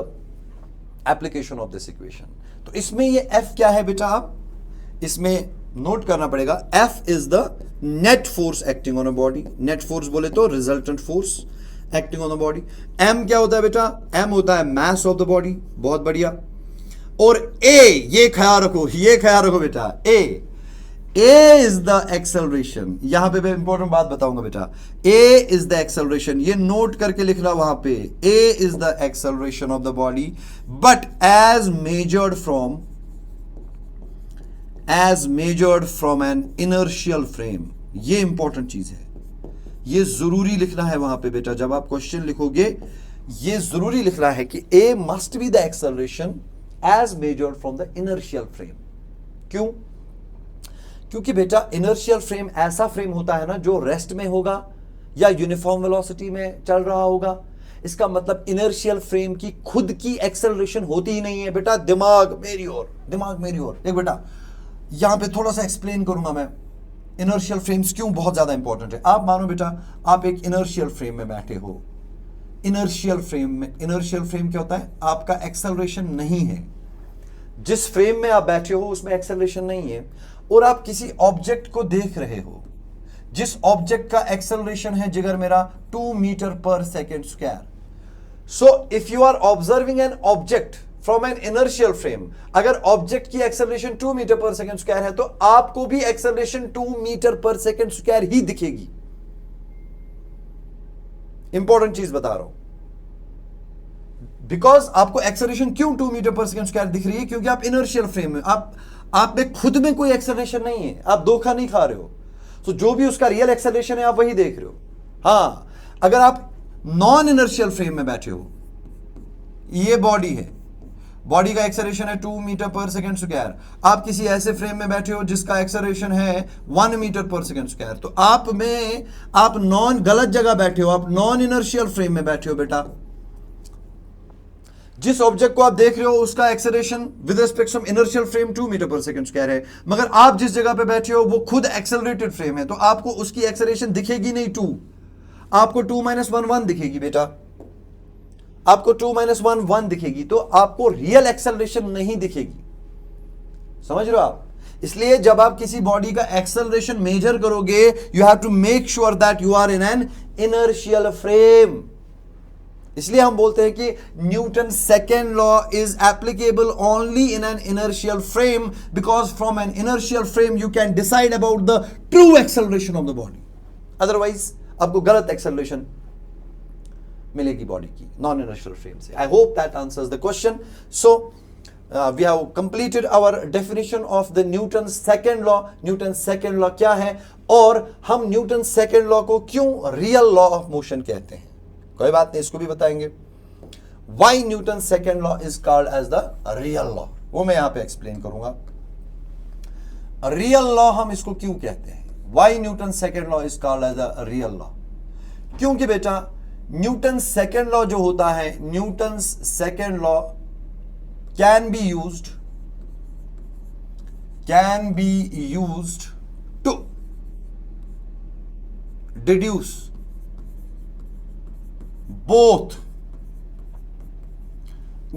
application of this equation। तो इसमें ये F क्या है बेटा, आप इसमें नोट करना पड़ेगा। F is the net force acting on a body, net force बोले तो resultant force acting on the body। M क्या होता है बेटा, M होता है mass of the body, बहुत बढ़िया। और A, ये ख्याल रखो बेटा, A is the acceleration। यहां पे मैं इंपॉर्टेंट बात बताऊंगा बेटा, A is the acceleration, ये नोट करके लिखना वहां पे, A is the acceleration of the body but as measured from an inertial frame। ये इंपॉर्टेंट चीज है, ये जरूरी लिखना है वहां पे बेटा। जब आप क्वेश्चन लिखोगे ये जरूरी लिखना है कि A must be the acceleration as measured from the inertial frame। क्यों? क्योंकि बेटा इनर्शियल फ्रेम ऐसा फ्रेम होता है ना जो रेस्ट में होगा या यूनिफॉर्म वेलोसिटी में चल रहा होगा। इसका मतलब इनर्शियल फ्रेम की खुद की एक्सेलरेशन होती ही नहीं है बेटा। दिमाग मेरी ओर देख बेटा, यहां पे थोड़ा सा एक्सप्लेन करूंगा मैं इनर्शियल फ्रेम्स क्यों बहुत ज्यादा इंपॉर्टेंट है। आप मानो बेटा आप एक इनर्शियल फ्रेम में बैठे हो, इनर्शियल फ्रेम क्या होता है, आपका एक्सेलरेशन नहीं है। जिस फ्रेम में आप बैठे हो उसमें एक्सेलरेशन नहीं है, और आप किसी ऑब्जेक्ट को देख रहे हो, जिस ऑब्जेक्ट का एक्सेलरेशन है जिगर मेरा 2 metre per second square. So if you are observing an object from an inertial frame, अगर ऑब्जेक्ट की acceleration 2 metre per second square है तो आपको भी acceleration 2 metre per second square ही दिखेगी। इंपॉर्टेंट चीज बता रहा हूं, बिकॉज आपको एक्सेलरेशन क्यों 2 मीटर पर सेकेंड स्क्वायर दिख रही है, क्योंकि आप इनर्शियल फ्रेम में, आप में खुद में कोई एक्सेलरेशन नहीं है, आप धोखा नहीं खा रहे हो। तो जो भी उसका रियल एक्सेलरेशन है आप वही देख रहे हो। हां, अगर आप नॉन इनर्शियल फ्रेम में बैठे हो, ये बॉडी है, बॉडी का एक्सेलरेशन है 2 मीटर पर सेकेंड स्क्वायर, आप किसी ऐसे फ्रेम में बैठे हो जिसका एक्सेलरेशन है 1 मीटर पर सेकेंड स्क्वायर, तो आप नॉन गलत जगह बैठे हो, आप नॉन इनर्शियल फ्रेम में बैठे हो बेटा। जिस ऑब्जेक्ट को आप देख रहे हो उसका acceleration with respect to inertial frame 2 metre per second square है, मगर आप जिस जगह पे बैठे हो वो खुद एक्सेलरेटेड फ्रेम है, तो आपको उसकी एक्सेलरेशन दिखेगी नहीं 2, आपको 2 - 1 1 दिखेगी बेटा, आपको 2 - 1 1 दिखेगी, तो आपको रियल एक्सेलरेशन नहीं दिखेगी। समझ रहे हो आप? इसलिए जब आप किसी बॉडी का एक्सेलरेशन मेजर करोगे, you have to make sure that you are in an inertial frame. इसलिए हम बोलते हैं कि Newton second law is applicable only in an inertial frame, because from an inertial frame you can decide about the true acceleration of the body, otherwise आपको गलत acceleration मिलेगी body की non inertial frame से। I hope that answers the question. So we have completed our definition of the Newton second law. Newton second law क्या है और हम Newton second law को क्यों रियल लॉ ऑफ मोशन कहते हैं, कोई बात नहीं, इसको भी बताएंगे। Why Newton second law is called as the real law, वो मैं यहां पे एक्सप्लेन करूंगा। रियल लॉ हम इसको क्यों कहते हैं, why Newton second law is called as the real law, क्योंकि बेटा न्यूटन सेकेंड लॉ जो होता है, Newton second law can be used to deduce both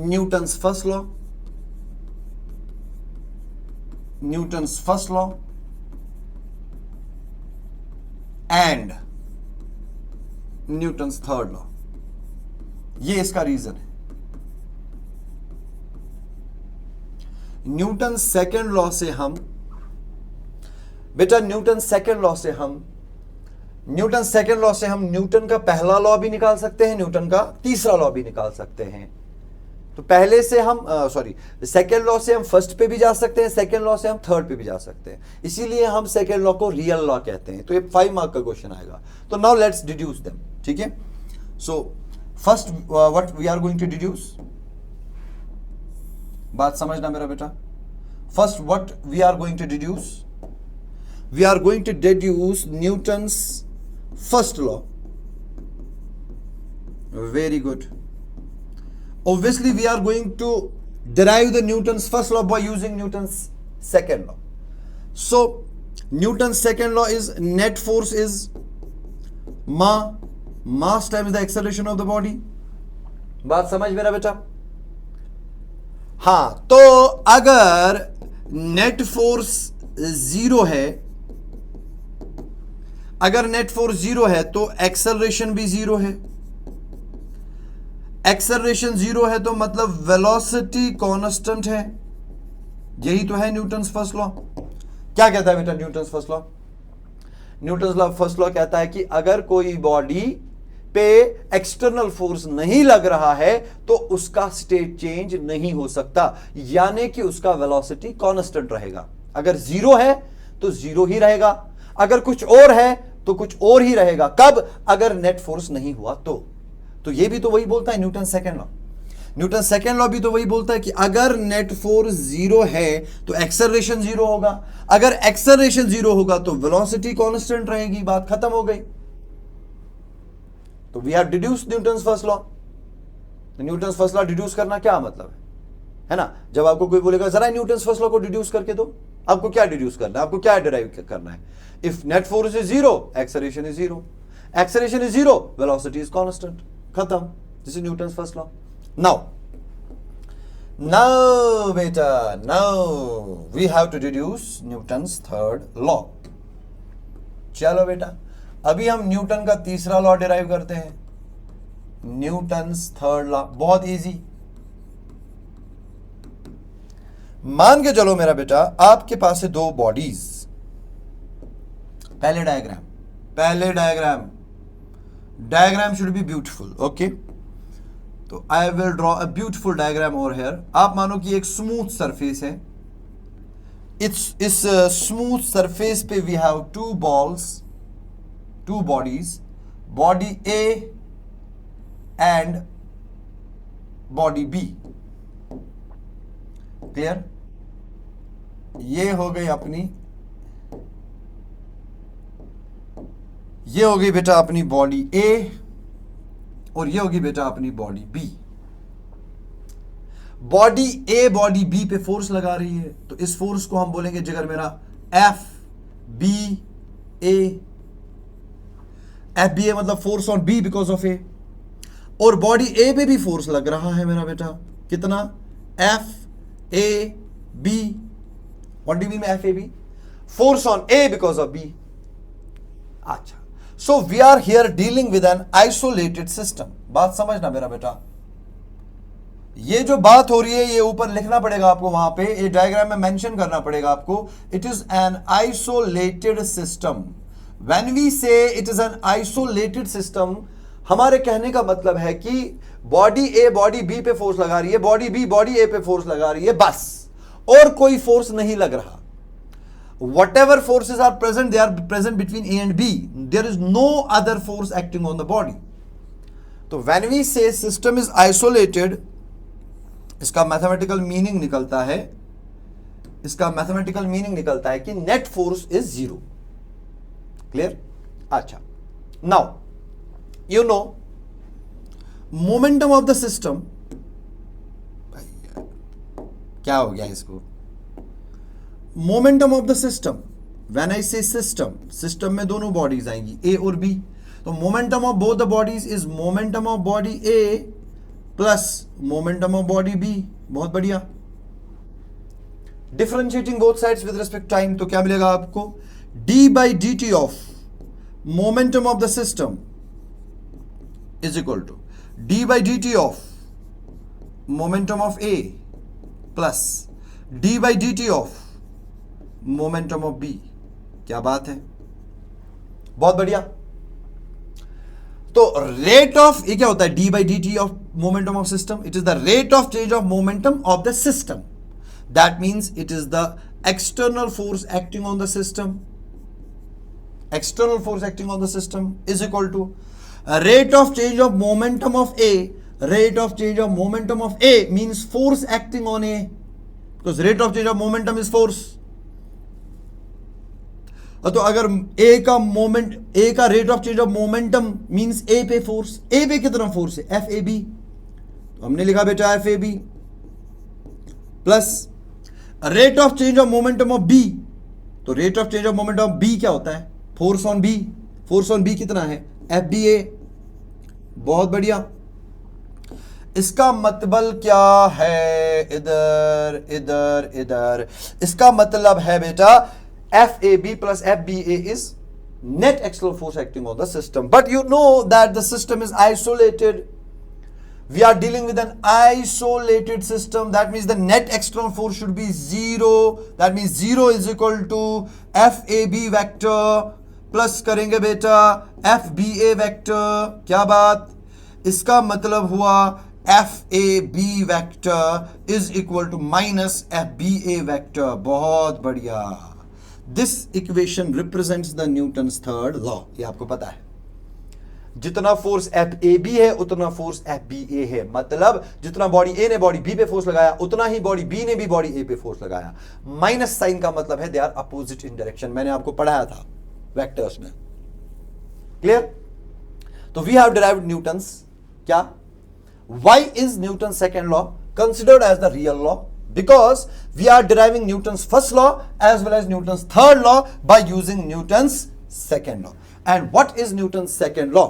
Newton's first law and Newton's third law। ये इसका रीजन है। न्यूटन सेकेंड लॉ से हम बेटा न्यूटन का पहला लॉ भी निकाल सकते हैं, न्यूटन का तीसरा लॉ भी निकाल सकते हैं। तो पहले से हम सेकेंड लॉ से हम फर्स्ट पे भी जा सकते हैं, सेकेंड लॉ से हम थर्ड पे भी जा सकते हैं, इसीलिए हम सेकेंड लॉ को रियल लॉ कहते हैं। तो ये 5 मार्क का क्वेश्चन आएगा। तो नाउ लेट्स डिड्यूस देम, ठीक है। So first what we are going to deduce, बात समझना मेरा बेटा। First what we are going to deduce, we are going to deduce Newton's first law। Very good। Obviously we are going to derive the Newton's first law by using Newton's second law। So Newton's second law is net force is mass times the acceleration of the body। बात समझ मेरा बेटा? हाँ, तो अगर net force 0 है, अगर net force 0 है तो एक्सेलरेशन भी 0 है। एक्सेलरेशन 0 है तो मतलब वेलोसिटी कांस्टेंट है। यही तो है न्यूटन्स फर्स्ट लॉ। क्या कहता है बेटा Newton's first law? Newton's law first law कहता है कि अगर कोई बॉडी पे एक्सटर्नल फोर्स नहीं लग रहा है तो उसका स्टेट चेंज नहीं हो सकता, यानी कि उसका वेलोसिटी कांस्टेंट रहेगा। अगर 0 है तो 0 ही रहेगा, अगर कुछ और है तो कुछ और ही रहेगा। कब? अगर नेट फोर्स नहीं हुआ तो ये भी तो वही बोलता है Newton second law. Newton second law भी तो वही बोलता है कि अगर नेट फोर्स 0 है तो एक्सेलरेशन 0 होगा, अगर एक्सेलरेशन 0 होगा तो वेलोसिटी कांस्टेंट रहेगी। बात खत्म हो गई। तो we have deduced Newton's first law. Newton's first law deduce करना क्या मतलब है ना? जब आपको कोई बोलेगा जरा न्यूटन्स फर्स्ट लॉ को डिड्यूस करके दो, आपको क्या डिड्यूस करना है, आपको क्या डिराइव करना है? If net force is 0, acceleration is 0, acceleration is 0, velocity is constant. खत्म। This is Newton's first law. Now बेटा, now we have to deduce Newton's third law. चलो बेटा, अभी हम न्यूटन का तीसरा लॉ डिराइव करते हैं, न्यूटन्स थर्ड लॉ। बहुत इजी। मान के चलो मेरा बेटा, आपके पास है दो बॉडीज। पहले diagram should be beautiful. Okay, तो I will draw a beautiful diagram over here. आप मानो कि एक स्मूथ सरफेस है, इस स्मूथ सरफेस पे we have two bodies, body A and body B. Clear? ये हो गई बेटा अपनी बॉडी ए, और ये होगी बेटा अपनी body B. Body A body B पे फोर्स लगा रही है, तो इस फोर्स को हम बोलेंगे जिगर मेरा एफ बी ए। मतलब force on B because of A. और बॉडी ए पे भी फोर्स लग रहा है मेरा बेटा, कितना? F A B. Body B में F A B, force on A because of B. अच्छा, so we are here dealing with an isolated system. बात समझना मेरा बेटा, ये जो बात हो रही है ये ऊपर लिखना पड़ेगा आपको, वहां पे ये डायग्राम में मेंशन करना पड़ेगा आपको। It is an isolated system. When we say it is an isolated system, हमारे कहने का मतलब है कि बॉडी ए बॉडी बी पे फोर्स लगा रही है, बॉडी बी बॉडी ए पे फोर्स लगा रही है, बस, और कोई फोर्स नहीं लग रहा। whatever forces are present, they are present between A and B. There is no other force acting on the body. तो when we say system is isolated, इसका मैथमेटिकल मीनिंग निकलता है कि net force is zero. Clear? अच्छा, now you know momentum of the system. क्या हो गया इसको? Momentum of the system, when I say system में दोनों बॉडीज आएंगी, ए और बी। तो momentum of both the bodies is momentum of body A plus momentum of body B. बहुत बढ़िया। Differentiating both sides with respect time, तो क्या मिलेगा आपको? D by d t of momentum of the system is equal to d by d t of momentum of A plus d by d t of momentum of B. क्या बात है, बहुत बढ़िया। तो रेट ऑफ, ये क्या होता है? D by d t of momentum of system, it is the rate of change of momentum of the system. That means it is the external force acting on the system. External force acting on the system is equal to rate of change of momentum of A. Rate of change of momentum of A means force acting on A, because rate of change of momentum is force. तो अगर A का rate of change of momentum means A पे फोर्स, A पे कितना force है? F A B. तो हमने लिखा बेटा F A B plus rate of change of momentum of B. तो rate of change of momentum of B क्या होता है? Force on B. Force on B कितना है? F B A. बहुत बढ़िया। इसका मतलब क्या है? इधर इसका मतलब है बेटा FAB plus FBA is net external force acting on the system. But you know that the system is isolated. We are dealing with an isolated system. That means the net external force should be zero. That means 0 is equal to FAB vector plus करेंगे बेटा FBA vector. क्या बात? इसका मतलब हुआ FAB vector is equal to minus FBA vector. बहुत बढ़िया। This equation represents the Newton's third law. ये आपको पता है, जितना फोर्स FAB है उतना फोर्स FBA है। मतलब जितना बॉडी ए ने बॉडी बी पे फोर्स लगाया उतना ही बॉडी बी ने भी बॉडी ए पे फोर्स लगाया। माइनस साइन का मतलब है they are opposite in direction. मैंने आपको पढ़ाया था वेक्टर्स में। क्लियर? तो वी हैव डिराइव्ड न्यूटन्स क्या? Why is Newton's second law considered as the real law? Because we are deriving Newton's first law as well as Newton's third law by using Newton's second law. And what is Newton's second law?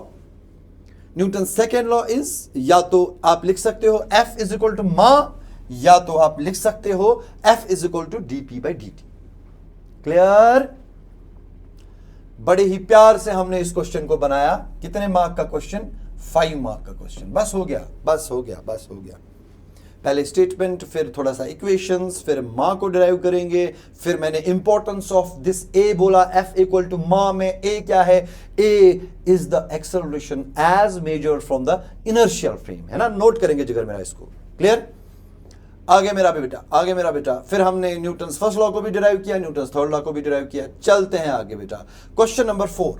Newton's second law is, या तो आप लिख सकते हो F is equal to ma, या तो आप लिख सकते हो F is equal to dp by dt. Clear? बड़े ही प्यार से हमने इस क्वेश्चन को बनाया। कितने मार्क का क्वेश्चन? 5 मार्क का क्वेश्चन। बस हो गया, बस हो गया, बस हो गया। पहले स्टेटमेंट, फिर थोड़ा सा इक्वेशंस, फिर माँ को डिराइव करेंगे, फिर मैंने इंपॉर्टेंस ऑफ दिस ए बोला, एफ इक्वल टू माँ में ए क्या है? A is the acceleration as measured from the inertial frame, है ना? नोट करेंगे जिगर मेरा इसको। क्लियर? आगे मेरा बेटा, आगे मेरा बेटा। फिर हमने न्यूटन्स फर्स्ट लॉ को भी डिराइव किया, न्यूटन्स थर्ड लॉ को भी डिराइव किया। चलते हैं आगे बेटा। Question number 4,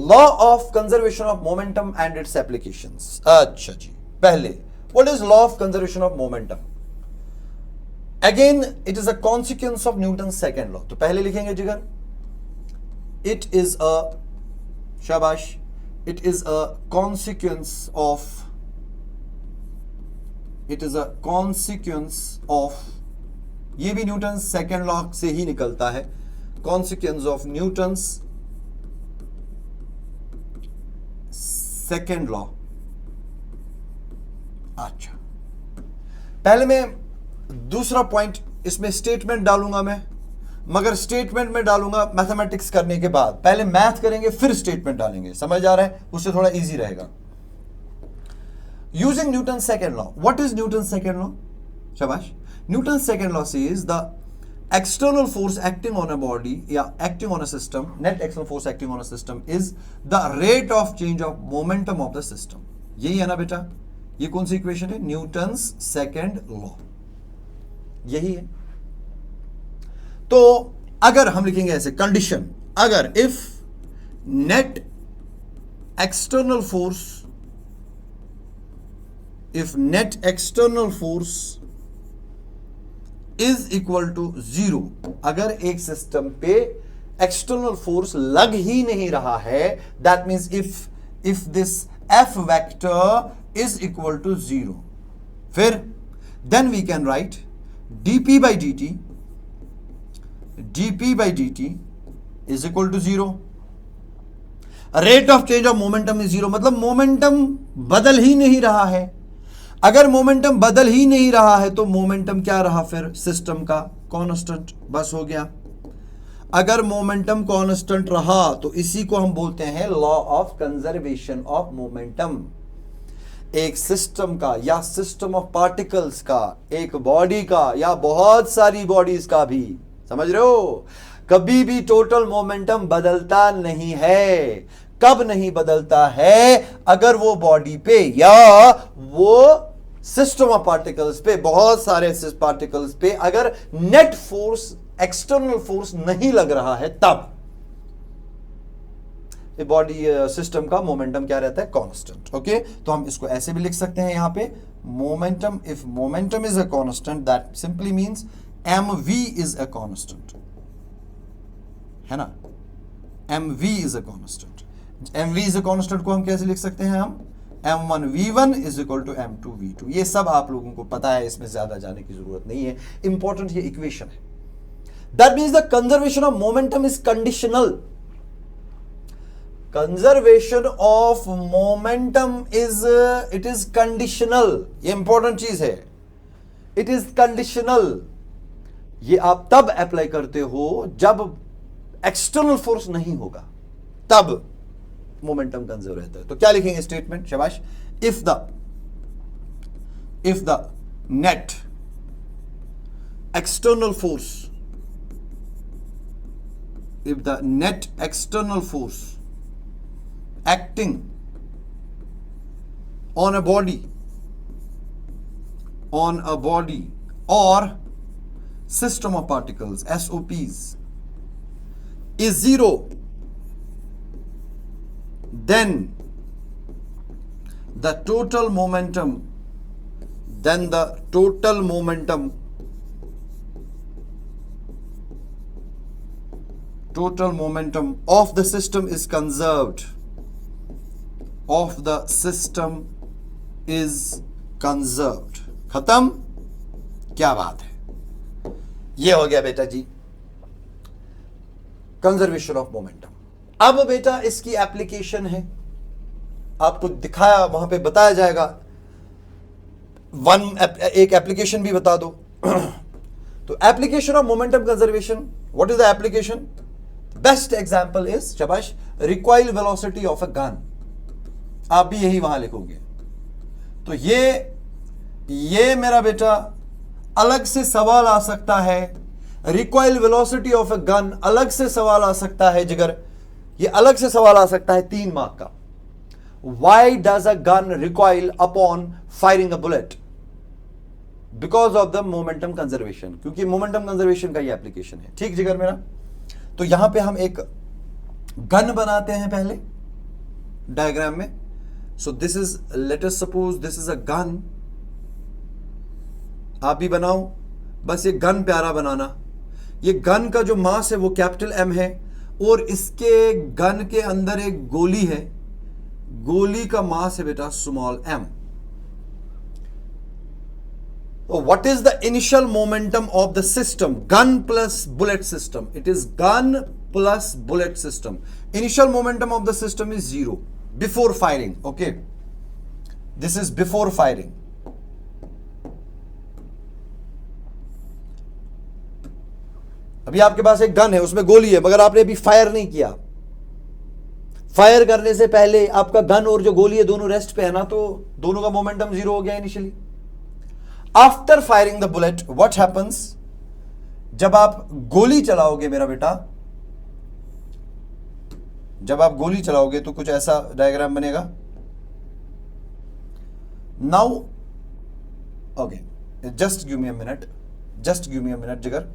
law of conservation of momentum and it's applications. अच्छा जी, पहले what is law of conservation of momentum? Again it is a consequence of Newton's second law. तो पहले लिखेंगे जिगर, it is a, शाबाश, it is a consequence of, it is a consequence of, ये भी Newton second law से ही निकलता है, consequence of Newton's second law. अच्छा, पहले मैं दूसरा पॉइंट इसमें स्टेटमेंट डालूंगा मैं, मगर स्टेटमेंट में डालूंगा मैथमेटिक्स करने के बाद। पहले मैथ करेंगे फिर स्टेटमेंट डालेंगे, समझ आ रहा है? उससे थोड़ा इजी रहेगा। Using Newton second law, what is Newton second law? शाबाश। Newton second law says the external force acting on a body या acting on a system, net external force acting on a system is the rate of change of momentum of the system। यही है ना बेटा? ये कौन सी equation है? Newton's second law, यही है। तो अगर हम लिखेंगे ऐसे कंडीशन, अगर if net external force, if net external force is equal to 0, अगर एक सिस्टम पे एक्सटर्नल फोर्स लग ही नहीं रहा है, that means if this F vector is equal to 0, फिर then we can write dp by dt is equal to 0। rate of change of momentum is 0, मतलब momentum बदल ही नहीं रहा है। अगर मोमेंटम बदल ही नहीं रहा है तो मोमेंटम क्या रहा फिर? सिस्टम का कांस्टेंट। बस हो गया। अगर मोमेंटम कांस्टेंट रहा तो इसी को हम बोलते हैं law of conservation of momentum. एक सिस्टम का या सिस्टम ऑफ पार्टिकल्स का, एक बॉडी का या बहुत सारी बॉडीज का भी, समझ रहे हो, कभी भी टोटल मोमेंटम बदलता नहीं है। कब नहीं बदलता है? अगर वो बॉडी पे या वो सिस्टम ऑफ पार्टिकल्स पे, बहुत सारे पार्टिकल्स पे अगर नेट फोर्स, एक्सटर्नल फोर्स नहीं लग रहा है, तब बॉडी सिस्टम का मोमेंटम क्या रहता है? कांस्टेंट। ओके, तो हम इसको ऐसे भी लिख सकते हैं यहां पे, momentum, if momentum is a constant that simply means mv is a constant, है ना? mv is a constant. mv is a constant को हम कैसे लिख सकते हैं? हम m1v1 is equal to m2v2। ये सब आप लोगों को पता है, इसमें ज्यादा जाने की जरूरत नहीं है। इंपॉर्टेंट ये इक्वेशन है। That means the conservation of momentum is conditional. Conservation of momentum is, it is conditional. ये इंपॉर्टेंट चीज है, इट इज कंडीशनल। ये आप तब अप्लाई करते हो जब एक्सटर्नल फोर्स नहीं होगा, तब मोमेंटम कंजर्व रहता है। तो क्या लिखेंगे स्टेटमेंट? शाबाश। If the net external force, if the net external force acting on a body or system of particles, SOPs, is 0, then the total momentum of the system is conserved, खत्म। क्या बात है, ये हो गया बेटा जी कंजर्वेशन ऑफ मोमेंटम। अब बेटा इसकी एप्लीकेशन है, आपको दिखाया, वहां पे बताया जाएगा। एक एप्लीकेशन भी बता दो। तो application of momentum conservation, what is the application? Best example is शाबाश recoil velocity of a gun, आप भी यही वहां लिखोगे। तो ये मेरा बेटा अलग से सवाल आ सकता है, recoil velocity of a gun अलग से सवाल आ सकता है जिगर, ये अलग से सवाल आ सकता है 3 मार्क का। Why does a gun recoil upon firing a bullet? Because of the momentum conservation, क्योंकि मोमेंटम कंजर्वेशन का ये एप्लीकेशन है। ठीक जिगर मेरा, तो यहां पे हम एक गन बनाते हैं पहले डायग्राम में। सो this is, let us suppose this is a gun, आप भी बनाओ, बस ये गन प्यारा बनाना। ये गन का जो मास है वो कैपिटल एम है, और इसके गन के अंदर एक गोली है, गोली का मास है बेटा small m. What is the initial momentum of the system? Gun plus bullet system, it is gun plus bullet system. Initial momentum of the system is 0 before firing. Okay, this is before firing. अभी आपके पास एक gun है, उसमें गोली है, मगर आपने अभी फायर नहीं किया। फायर करने से पहले आपका गन और जो गोली है दोनों रेस्ट पे है ना, तो दोनों का मोमेंटम 0 हो गया initially. After firing the bullet what happens? जब आप गोली चलाओगे मेरा बेटा, जब आप गोली चलाओगे तो कुछ ऐसा डायग्राम बनेगा। Now okay, just give me a minute, just give me a minute जिगर,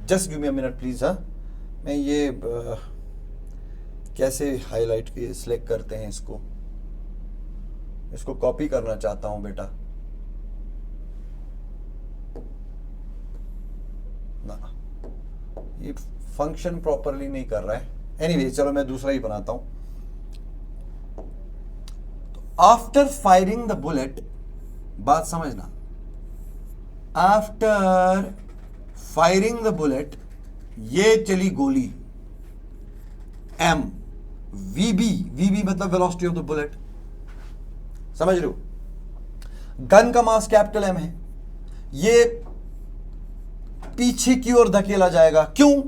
just give me a minute please. हाँ, मैं ये कैसे हाईलाइट के सिलेक्ट करते हैं इसको कॉपी करना चाहता हूं बेटा ना, ये फंक्शन प्रॉपरली नहीं कर रहा है। एनीवे चलो मैं दूसरा ही बनाता हूं। तो आफ्टर फायरिंग द बुलेट, बात समझना, आफ्टर फायरिंग द बुलेट, ये चली गोली एम, वीबी मतलब वेलोसिटी ऑफ द बुलेट, समझ रहे हो? गन का मास कैपिटल एम है, ये पीछे की ओर धकेला जाएगा। क्यों?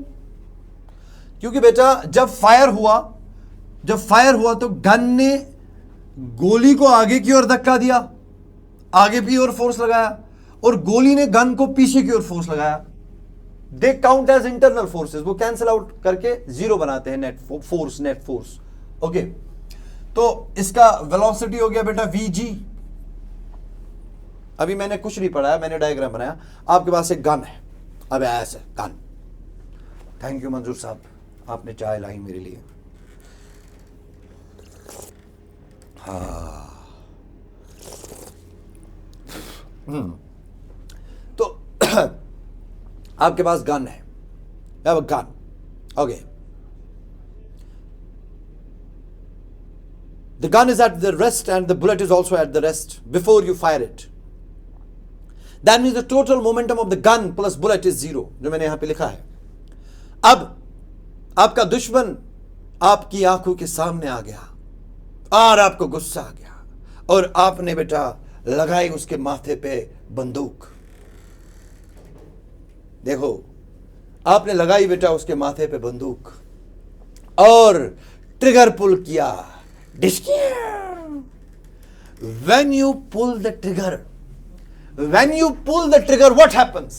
क्योंकि बेटा जब फायर हुआ तो गन ने गोली को आगे की ओर धक्का दिया, आगे की ओर फोर्स लगाया, और गोली ने गन को पीछे की ओर फोर्स लगाया। They count as internal forces, वो कैंसिल आउट करके 0 बनाते हैं नेट फोर्स। ओके, तो इसका वेलोसिटी हो गया बेटा वीजी। अभी मैंने कुछ नहीं पढ़ाया, मैंने डायग्राम बनाया। आपके पास एक गन है, अब ऐसे गन, थैंक यू मंजूर साहब, आपने चाय लाई मेरे लिए। हाँ, तो आपके पास गन है, gun, okay, the gun is at the rest and the bullet is also at the rest before you fire it. That means the total momentum of the gun plus bullet is 0, जो मैंने यहां पे लिखा है। अब आपका दुश्मन आपकी आंखों के सामने आ गया और आपको गुस्सा आ गया, और आपने बेटा लगाई उसके माथे पे बंदूक। देखो, आपने लगाई बेटा उसके माथे पे बंदूक और ट्रिगर पुल किया। When you pull the trigger, what happens?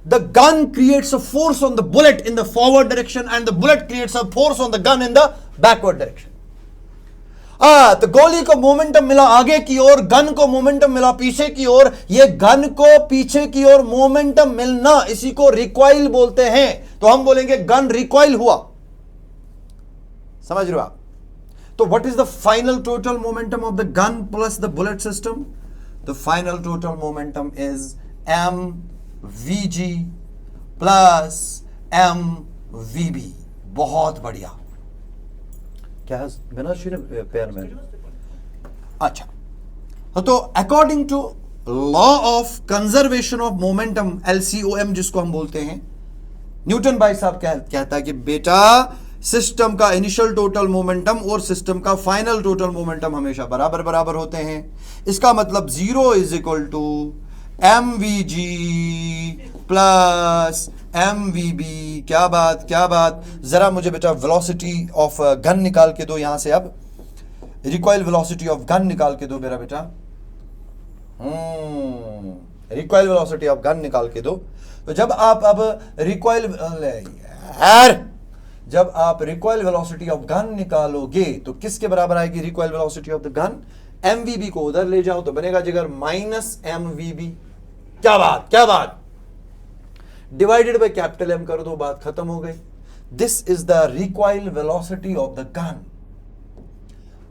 The gun creates a force on the bullet in the forward direction and the bullet creates a force on the gun in the backward direction. तो गोली को momentum मिला आगे की ओर, gun को momentum मिला पीछे की ओर। ये गन को पीछे की ओर मोमेंटम मिलना, इसी को रिकॉइल बोलते हैं। तो हम बोलेंगे गन रिकॉइल हुआ। समझ रहे हो आप? तो what is the final total momentum of the gun plus the bullet system? The final total momentum is mvg plus mvb। बहुत बढ़िया। क्या बिना पैर में? अच्छा, तो according to law of conservation of momentum, LCOM जिसको हम बोलते हैं, न्यूटन भाई साहब कहता है कि बेटा सिस्टम का इनिशियल टोटल मोमेंटम और सिस्टम का फाइनल टोटल मोमेंटम हमेशा बराबर होते हैं। इसका मतलब 0 is equal to mvg plus mvb। क्या बात क्या बात। जरा मुझे बेटा वेलोसिटी ऑफ गन निकाल के दो यहां से। अब रिकॉइल वेलोसिटी ऑफ गन निकाल के दो मेरा बेटा। रिकॉइल वेलोसिटी ऑफ गन निकाल के दो। तो जब आप अब रिकॉइल यार जब आप रिकॉइल वेलोसिटी ऑफ गन निकालोगे तो किसके बराबर आएगी recoil velocity of the gun? mvb को उधर ले जाओ तो बनेगा जिगर माइनस mvb। क्या बात क्या बात। डिवाइडेड बाय कैपिटल M कर दो, बात खत्म हो गई। This is the recoil velocity of the gun.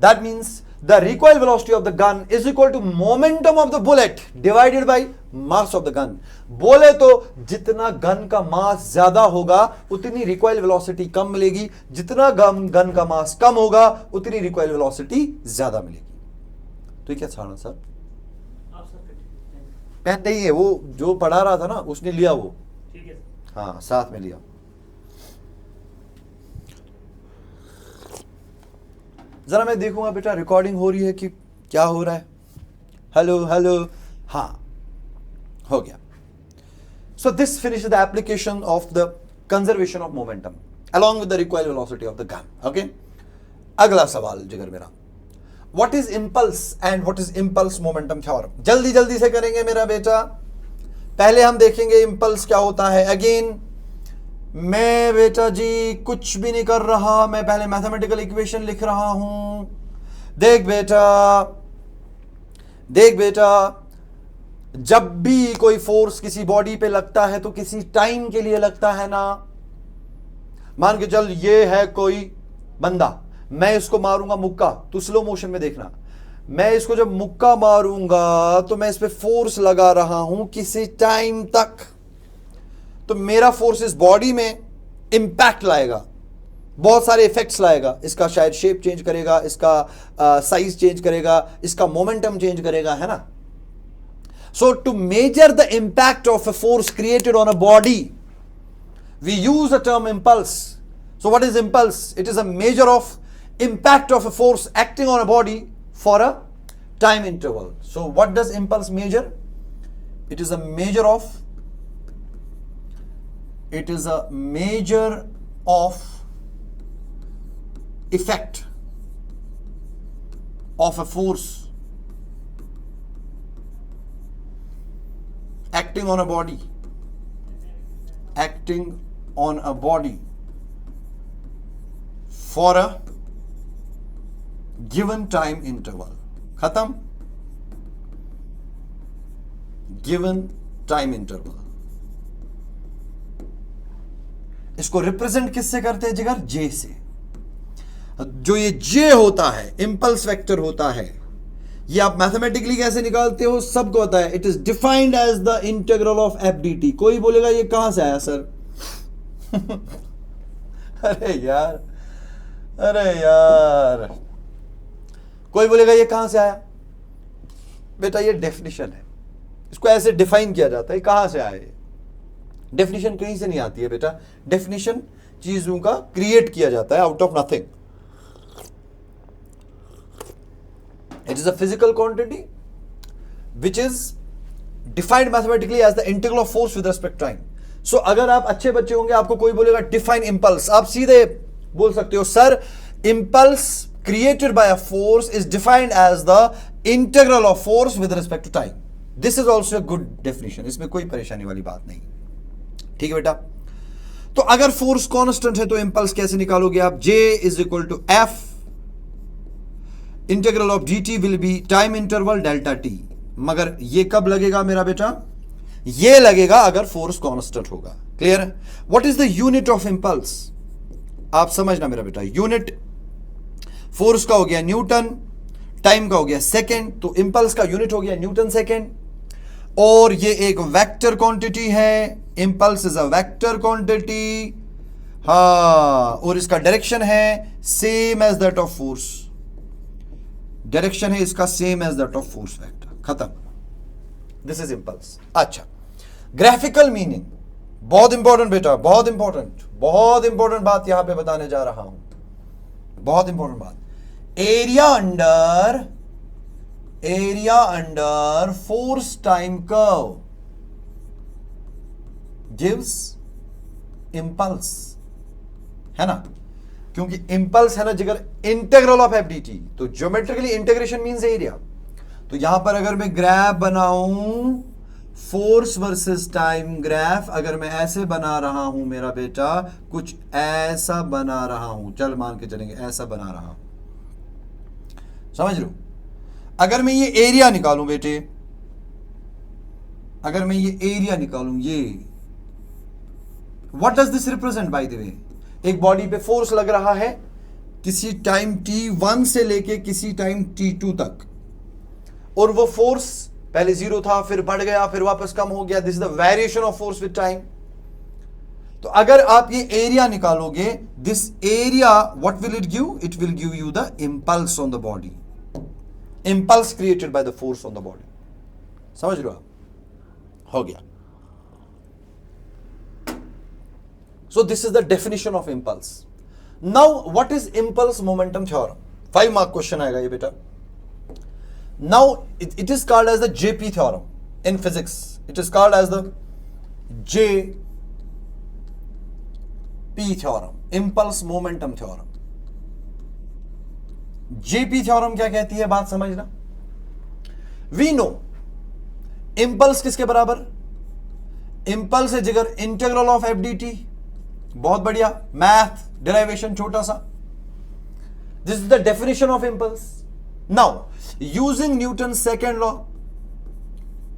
That means the recoil velocity of the gun is equal to momentum of the bullet divided by mass of the gun। बोले तो जितना gun का मास ज्यादा होगा उतनी रिकॉइल वेलोसिटी कम मिलेगी, जितना gun का मास कम होगा उतनी रिकॉइल वेलोसिटी ज्यादा मिलेगी। तो क्या छाना सर? पेन नहीं है, वो जो पढ़ा रहा था ना उसने लिया वो। ठीक है हाँ, साथ में लिया। जरा मैं देखूंगा बेटा रिकॉर्डिंग हो रही है कि क्या हो रहा है। हेलो हेलो, हाँ हो गया। So this finish the application of the conservation of momentum along with the recoil velocity of the gun. Okay, अगला सवाल जिगर मेरा, what is impulse and what is impulse momentum theorem. जल्दी जल्दी से करेंगे मेरा बेटा। पहले हम देखेंगे इंपल्स क्या होता है। अगेन मैं बेटा जी कुछ भी नहीं कर रहा, मैं पहले मैथमेटिकल इक्वेशन लिख रहा हूं। देख बेटा जब भी कोई फोर्स किसी बॉडी पे लगता है तो किसी टाइम के लिए लगता है ना। मान के चल ये है कोई बंदा, मैं इसको मारूंगा मुक्का, तू स्लो मोशन में देखना। मैं इसको जब मुक्का मारूंगा तो मैं इस पे फोर्स लगा रहा हूं किसी टाइम तक। तो मेरा फोर्स इस बॉडी में इंपैक्ट लाएगा, बहुत सारे इफेक्ट्स लाएगा। इसका शायद शेप चेंज करेगा, इसका साइज चेंज करेगा, इसका मोमेंटम चेंज करेगा, है ना। So to measure the impact of a force created on a body we use a term impulse. So what is impulse? It is a measure of impact of a force acting on a body for a time interval. So what does impulse measure? It is a measure of effect of a force acting on a body for a given time interval। खत्म। given time interval। इसको represent किससे करते हैं जिगर? जे से। जो ये जे होता है, इंपल्स वेक्टर होता है, ये आप मैथमेटिकली कैसे निकालते हो सबको पता है। It is defined as the integral of F D t. कोई बोलेगा ये कहां से आया सर? अरे यार कोई बोलेगा ये कहां से आया? बेटा ये डेफिनेशन है, इसको ऐसे डिफाइन किया जाता है। कहां से आए? डेफिनेशन कहीं से नहीं आती है बेटा। डेफिनेशन चीजों का क्रिएट किया जाता है out of nothing. It is a physical quantity which is defined mathematically as the integral of force with respect time. So अगर आप अच्छे बच्चे होंगे, आपको कोई बोलेगा डिफाइन इंपल्स, आप सीधे बोल सकते हो sir impulse created by a force is defined as the integral of force with respect to time। this is also a good definition, इसमें कोई परेशानी वाली बात नहीं। ठीक है बेटा। तो अगर फोर्स कांस्टेंट है तो इंपल्स कैसे निकालोगे आप? J is equal to F integral of dt will be time interval delta t। मगर ये कब लगेगा मेरा बेटा? ये लगेगा अगर फोर्स कांस्टेंट होगा। Clear? What is the unit of impulse? आप समझना मेरा बेटा, यूनिट फोर्स का हो गया न्यूटन, टाइम का हो गया सेकेंड, तो इंपल्स का यूनिट हो गया न्यूटन सेकेंड। और ये एक वेक्टर क्वांटिटी है, impulse is a vector quantity. हाँ, और इसका डायरेक्शन है same as that of force. Direction है इसका same as that of force vector. खत्म। This is impulse. अच्छा, ग्राफिकल मीनिंग बहुत इंपॉर्टेंट बेटा, बहुत इंपॉर्टेंट बात यहां पे बताने जा रहा हूं। बहुत इंपॉर्टेंट बात। Area under area under force time curve gives impulse, है ना, क्योंकि इंपल्स है ना जिगर integral of F D T, तो ज्योमेट्रिकली इंटीग्रेशन मींस एरिया। तो यहां पर अगर मैं ग्राफ बनाऊं, फोर्स वर्सेस टाइम ग्राफ, अगर मैं ऐसे बना रहा हूं मेरा बेटा, कुछ ऐसा बना रहा हूं, चल मान के चलेंगे ऐसा बना रहा हूं, समझ लो। अगर मैं ये एरिया निकालूं बेटे, अगर मैं ये एरिया निकालूं, ये what does this represent by the वे, एक बॉडी पे फोर्स लग रहा है किसी टाइम t1 से लेके किसी टाइम t2 तक, और वो फोर्स पहले जीरो था, फिर बढ़ गया, फिर वापस कम हो गया। This is the variation of force with time. तो अगर आप ये एरिया निकालोगे, this area what will it give, it will give you the impulse on the body, impulse created by the force on the body. समझ लो आप, हो गया। So this is the definition of impulse. Now what is impulse momentum theorem? 5 mark question आएगा ये बेटा। Now it is called as the JP theorem in physics. It is called as the JP theorem, impulse momentum theorem. JP theorem क्या कहती है, बात समझना। We know impulse किसके बराबर, impulse है जिगर integral of F D t. बहुत बढ़िया, मैथ डेरिवेशन छोटा सा। This is the definition of impulse. Now using Newton second law,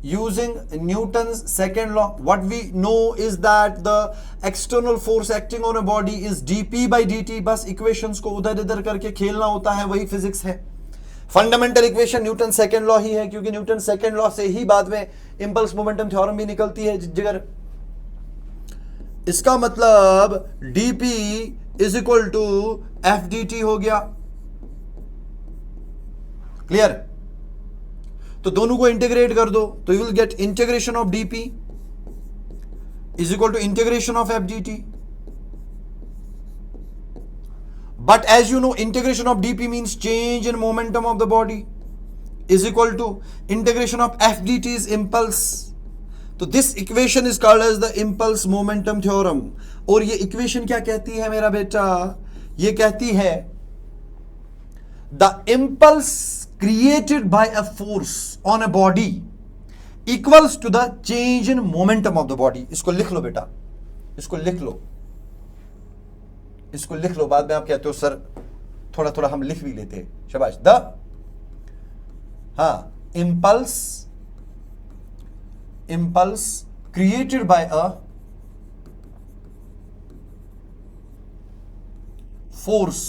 using Newton second law, what we know is that the external force acting on a body is dp by d t. बस equations को उधर इधर करके खेलना होता है, वही physics है। Fundamental equation Newton second law ही है, क्योंकि न्यूटन सेकेंड लॉ से ही बाद में इंपल्स मोमेंटम थ्योरम भी निकलती है जिगर। इसका मतलब dp is equal to F D t हो गया। क्लियर? तो दोनों को इंटीग्रेट कर दो तो you will get integration of dp is equal to integration of F D T. But as you know integration of dp means change in momentum of the body is equal to integration of F D T is impulse. तो this equation is called as the impulse momentum theorem. और ये equation क्या कहती है मेरा बेटा, ये कहती है the impulse created by a force on a body equals to the change in momentum of the body. इसको लिख लो बेटा, इसको लिख लो, इसको लिख लो। बाद में आप कहते हो सर थोड़ा थोड़ा हम लिख भी लेते हैं, शाबाश। The impulse created by a force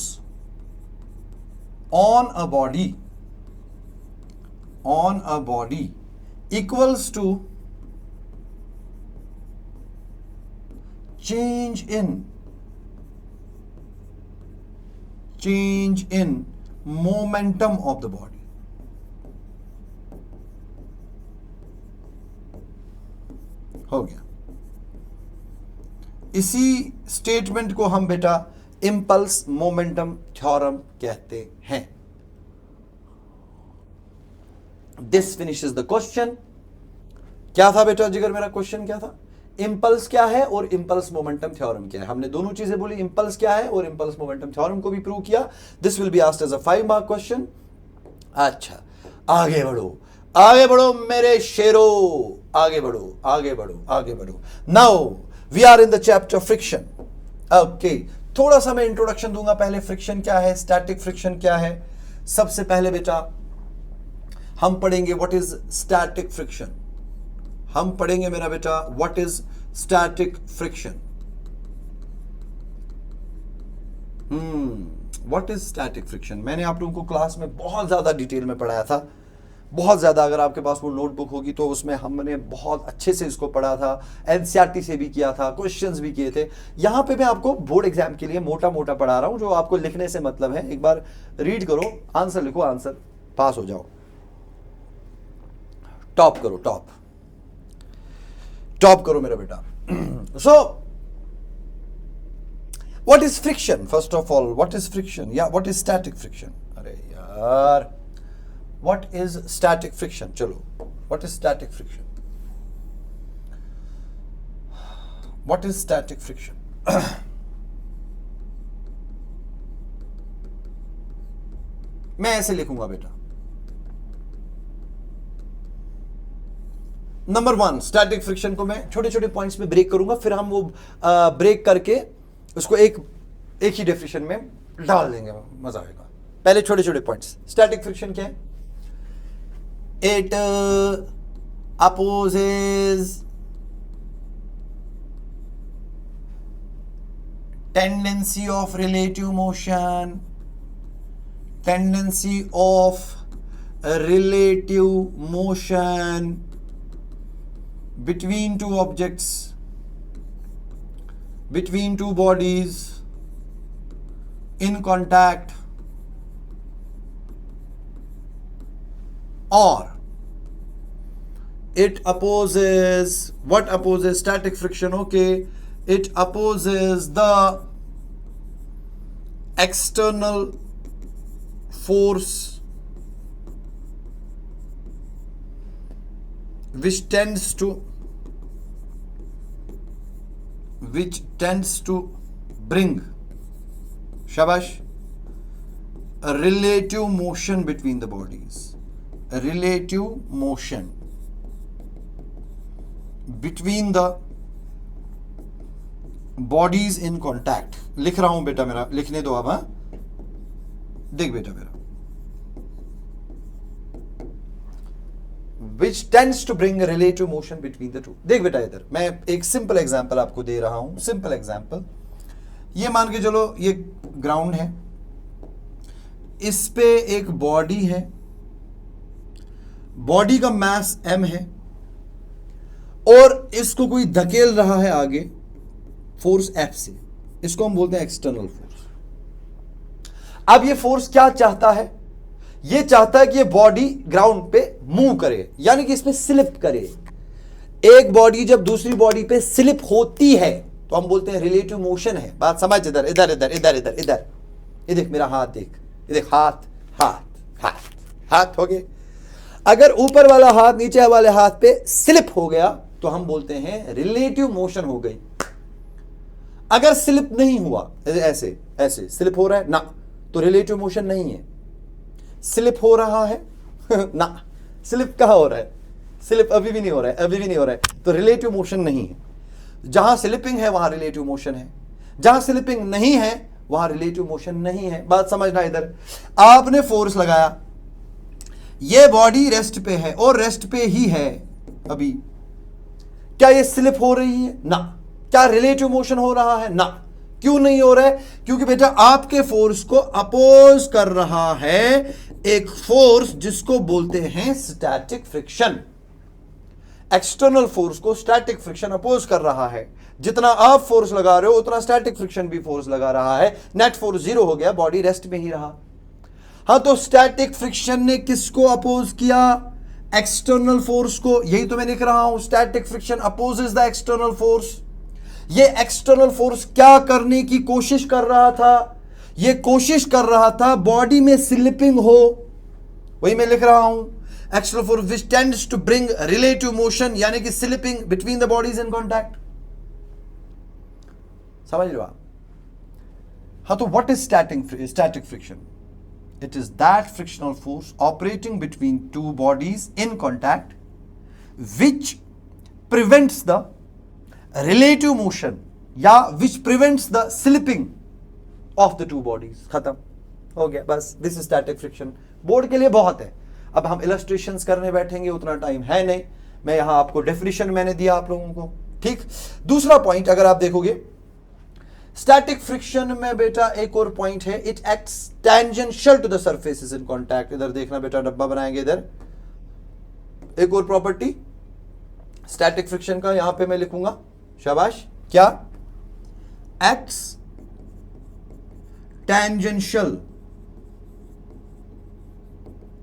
on a body equals to change in momentum of the body। हो गया। इसी स्टेटमेंट को हम बेटा इंपल्स मोमेंटम थ्योरम कहते हैं। This finishes the question. क्या था बेटा जिगर, मेरा क्वेश्चन क्या था, इंपल्स क्या है और इंपल्स मोमेंटम थ्योरम क्या है। हमने दोनों चीजें बोली, इंपल्स क्या है और इंपल्स मोमेंटम थ्योरम को भी प्रूव किया। This will be asked as a 5 mark question. अच्छा, आगे बढ़ो, आगे बढ़ो मेरे शेरो, आगे बढ़ो, आगे बढ़ो, आगे बढ़ो। Now we are in the chapter friction. Okay, थोड़ा सा मैं इंट्रोडक्शन दूंगा पहले। फ्रिक्शन क्या है, स्टैटिक फ्रिक्शन क्या है। सबसे पहले बेटा हम पढ़ेंगे व्हाट इज स्टैटिक फ्रिक्शन। हम पढ़ेंगे मेरा बेटा what is static friction. What is static friction. मैंने आप लोगों को क्लास में बहुत ज्यादा डिटेल में पढ़ाया था, बहुत ज़्यादा। अगर आपके पास वो नोटबुक होगी तो उसमें हमने बहुत अच्छे से इसको पढ़ा था, एनसीईआरटी से भी किया था, क्वेश्चंस भी किए थे। यहाँ पे मैं आपको बोर्ड एग्जाम के लिए मोटा मोटा पढ़ा रहा हूँ, जो आपको लिखने से मतलब है। एक बार रीड करो, आंसर लिखो, आंसर पास हो जाओ, टॉप करो, टॉप करो मेरा बेटा। सो what is friction, first of all what is friction, या व्हाट इज स्टैटिक फ्रिक्शन। अरे यार व्हाट इज स्टैटिक फ्रिक्शन? चलो, what is static friction? What is static friction? मैं ऐसे लिखूंगा बेटा, नंबर 1 स्टैटिक फ्रिक्शन को मैं छोटे छोटे पॉइंट्स में ब्रेक करूंगा, फिर हम वो ब्रेक करके उसको एक ही डेफिनेशन में डाल देंगे, मजा आएगा। पहले छोटे छोटे पॉइंट्स। स्टैटिक फ्रिक्शन क्या है? It opposes tendency of relative motion between two objects, between two bodies in contact, or it opposes, what opposes static friction? Okay, it opposes the external force which tends to bring, shabash, a relative motion between the bodies, a relative motion between the bodies in contact। लिख रहा हूं बेटा, मेरा लिखने दो अब। हाँ, देख बेटा मेरा, which tends to bring a relative motion between the two। देख बेटा, इधर मैं एक सिंपल एग्जांपल आपको दे रहा हूं, सिंपल एग्जांपल। ये मान के चलो, ये ग्राउंड है, इस पे एक बॉडी है, बॉडी का मास m है, और इसको कोई धकेल रहा है आगे फोर्स F से, इसको हम बोलते हैं एक्सटर्नल फोर्स। अब ये फोर्स क्या चाहता है? ये चाहता है कि ये बॉडी ग्राउंड पे मूव करे, यानी कि इसमें स्लिप करे। एक बॉडी जब दूसरी बॉडी पे स्लिप होती है तो हम बोलते हैं रिलेटिव मोशन है। बात समझ? इधर इधर इधर इधर इधर इधर, ये देख मेरा हाथ, देख ये देख, हाथ हाथ हाथ हाथ हो गए। अगर ऊपर वाला हाथ नीचे वाले हाथ पे स्लिप हो गया तो हम बोलते हैं रिलेटिव मोशन हो गई। अगर स्लिप नहीं हुआ, ऐसे ऐसे स्लिप हो रहा है ना, तो रिलेटिव मोशन नहीं है। स्लिप हो रहा है ना, स्लिप कहां हो रहा है? स्लिप अभी भी नहीं हो रहा है, अभी भी नहीं हो रहा है, तो रिलेटिव मोशन नहीं है। जहां स्लिपिंग है वहां रिलेटिव मोशन है, जहां स्लिपिंग नहीं है वहां रिलेटिव मोशन नहीं है। बात समझना। इधर आपने फोर्स लगाया, ये बॉडी रेस्ट पे है और रेस्ट पे ही है अभी, क्या ये स्लिप हो रही है? ना। क्या रिलेटिव मोशन हो रहा है? ना। क्यों नहीं हो रहा है? क्योंकि बेटा आपके फोर्स को अपोज कर रहा है एक फोर्स जिसको बोलते हैं स्टैटिक फ्रिक्शन। एक्सटर्नल फोर्स को स्टैटिक फ्रिक्शन अपोज कर रहा है। जितना आप फोर्स लगा रहे हो उतना स्टैटिक फ्रिक्शन भी फोर्स लगा रहा है। नेट फोर्स 0 हो गया, बॉडी रेस्ट में ही रहा। हाँ, तो स्टैटिक फ्रिक्शन ने किसको अपोज किया? एक्सटर्नल फोर्स को। यही तो मैं लिख रहा हूं, static friction opposes the external force. ये एक्सटर्नल फोर्स क्या करने की कोशिश कर रहा था? ये कोशिश कर रहा था बॉडी में स्लिपिंग हो। वही मैं लिख रहा हूं, external force which tends to bring relative motion, यानी कि slipping between the bodies in contact. समझ लो आप? हाँ, तो what is static friction? It is that frictional force operating between two bodies in contact which prevents the relative motion या which prevents the slipping of the two bodies। खत्म हो गया, बस। This is static friction। Board के लिए बहुत है। अब हम illustrations करने बैठेंगे, उतना टाइम है नहीं। मैं यहां आपको डेफिनेशन मैंने दिया आप लोगों को, ठीक। दूसरा पॉइंट अगर आप देखोगे स्टैटिक फ्रिक्शन में बेटा एक और पॉइंट है, it acts tangential to the surfaces in contact. इधर देखना बेटा, डब्बा बनाएंगे इधर। एक और प्रॉपर्टी स्टैटिक फ्रिक्शन का यहां पे मैं लिखूंगा, शाबाश। क्या? Acts tangential,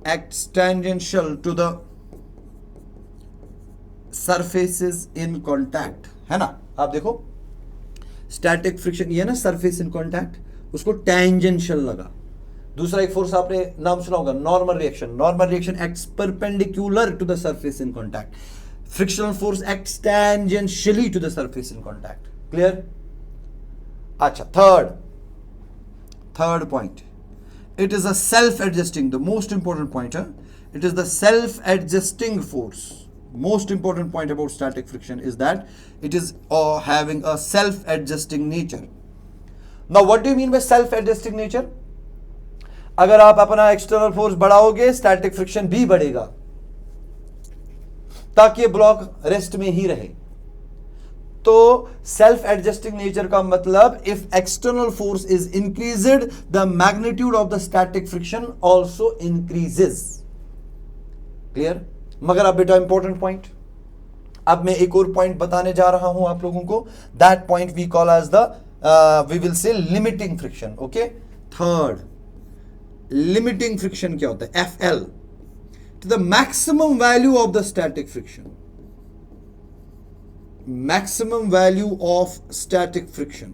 acts tangential to the surfaces in contact, है ना। आप देखो स्टैटिक फ्रिक्शन, ये ना सरफेस इन कांटेक्ट, उसको टेंजेंशियल लगा। दूसरा एक फोर्स आपने नाम सुना होगा, normal reaction. Normal reaction acts perpendicular to the surface in contact. Frictional force acts tangentially to the surface in contact. Clear? अच्छा, third point, it is a self-adjusting, the most important point. It is the self-adjusting force. Most important point about static friction is that it is having a self-adjusting nature. Now what do you mean by self-adjusting nature? अगर आप अपना external force बढ़ाओगे, static friction भी बढ़ेगा ताकि block rest में ही रहे. तो सेल्फ एडजस्टिंग नेचर का मतलब, if external force is increased, the magnitude of the static friction also increases. Clear? मगर अब बेटा इंपॉर्टेंट पॉइंट, अब मैं एक और पॉइंट बताने जा रहा हूं आप लोगों को. That point we call as the we will say limiting friction. Okay, third, limiting friction क्या होता है? FL, to the maximum value of the static friction. Maximum value of static friction.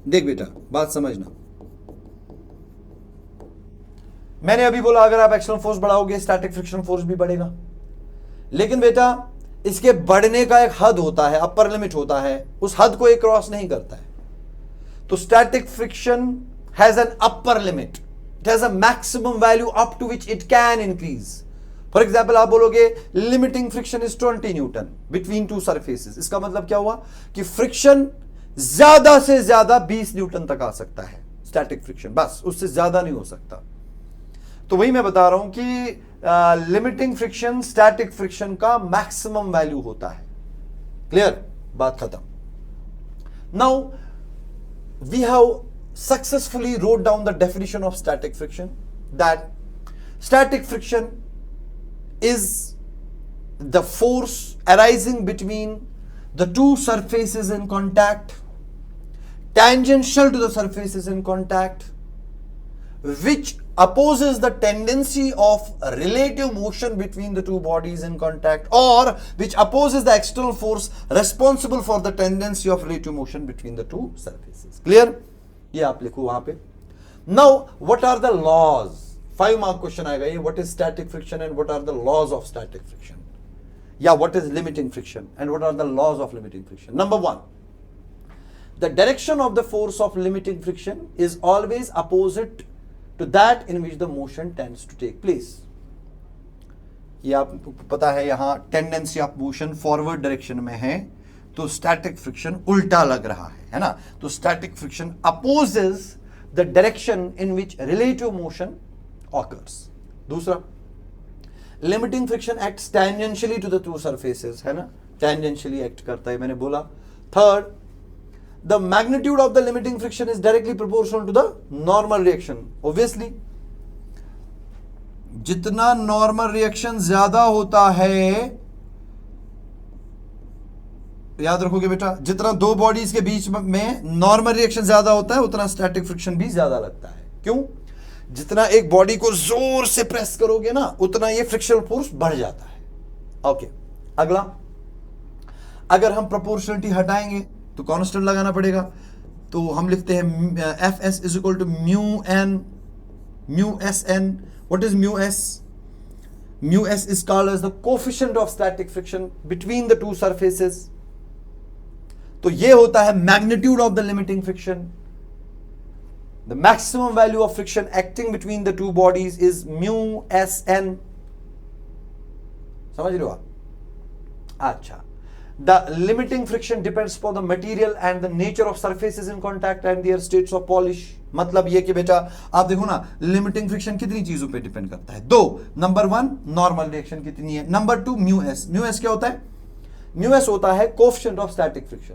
देख बेटा, बात समझना. मैंने अभी बोला अगर आप एक्सटर्नल फोर्स बढ़ाओगे, स्टैटिक फ्रिक्शन फोर्स भी बढ़ेगा. लेकिन बेटा इसके बढ़ने का एक हद होता है, अपर लिमिट होता है, उस हद को एक क्रॉस नहीं करता है. तो static friction has an upper limit. It has a maximum value up to which it can increase. For example, आप बोलोगे limiting friction is 20 Newton between two surfaces. इसका मतलब क्या हुआ कि फ्रिक्शन ज्यादा से ज्यादा 20 न्यूटन तक आ सकता है, स्टैटिक फ्रिक्शन, बस उससे ज्यादा नहीं हो सकता. तो वही मैं बता रहा हूं कि लिमिटिंग फ्रिक्शन स्टैटिक फ्रिक्शन का मैक्सिमम वैल्यू होता है. क्लियर? बात खत्म. Now we have successfully wrote down the definition of static friction, that static friction is the force arising between the two surfaces in contact, tangential to the surfaces in contact, which opposes the tendency of relative motion between the two bodies in contact, or which opposes the external force responsible for the tendency of relative motion between the two surfaces. Clear? ये आप लिखो वहां पे. Now what are the laws? 5 mark question आएगा ये. What is static friction and what are the laws of static friction, या what is limiting friction and what are the laws of limiting friction. Number 1, the direction of the force of limiting friction is always opposite to that in which the motion tends to take place. ये आपको पता है, यहां tendency of motion forward direction में है, तो static friction उल्टा लग रहा है ना. तो static friction opposes the direction in which relative motion occurs. दूसरा, limiting friction acts tangentially to the two surfaces, है ना, टेंजेंशियली एक्ट करता है, मैंने बोला. Third, the magnitude of the limiting friction is directly proportional to the normal reaction. Obviously जितना normal reaction ज्यादा होता है, याद रखोगे बेटा, जितना दो बॉडीज के बीच में नॉर्मल रिएक्शन ज्यादा होता है, उतना स्टैटिक फ्रिक्शन भी ज्यादा लगता है. क्यों? जितना एक बॉडी को जोर से प्रेस करोगे ना, उतना ये फ्रिक्शनल फोर्स बढ़ जाता है. ओके, अगला, अगर हम प्रोपोर्शनलिटी हटाएंगे तो कांस्टेंट लगाना पड़ेगा. तो हम लिखते हैं Fs is equal to mu S N. What is mu S? Mu S is called as the coefficient of static friction between the two surfaces. तो ये होता है magnitude of the limiting friction. The maximum value of friction acting between the two bodies is mu S N. समझ रहे हो आप? अच्छा, the limiting friction depends upon the material and the nature of surfaces in contact and their states of polish. मतलब ये कि बेटा आप देखो ना, लिमिटिंग फ्रिक्शन कितनी चीजों पे डिपेंड करता है. 2, नंबर 1 नॉर्मल रिएक्शन कितनी है, number 2 mu S. Mu S क्या होता है? म्यू एस होता है coefficient of static friction.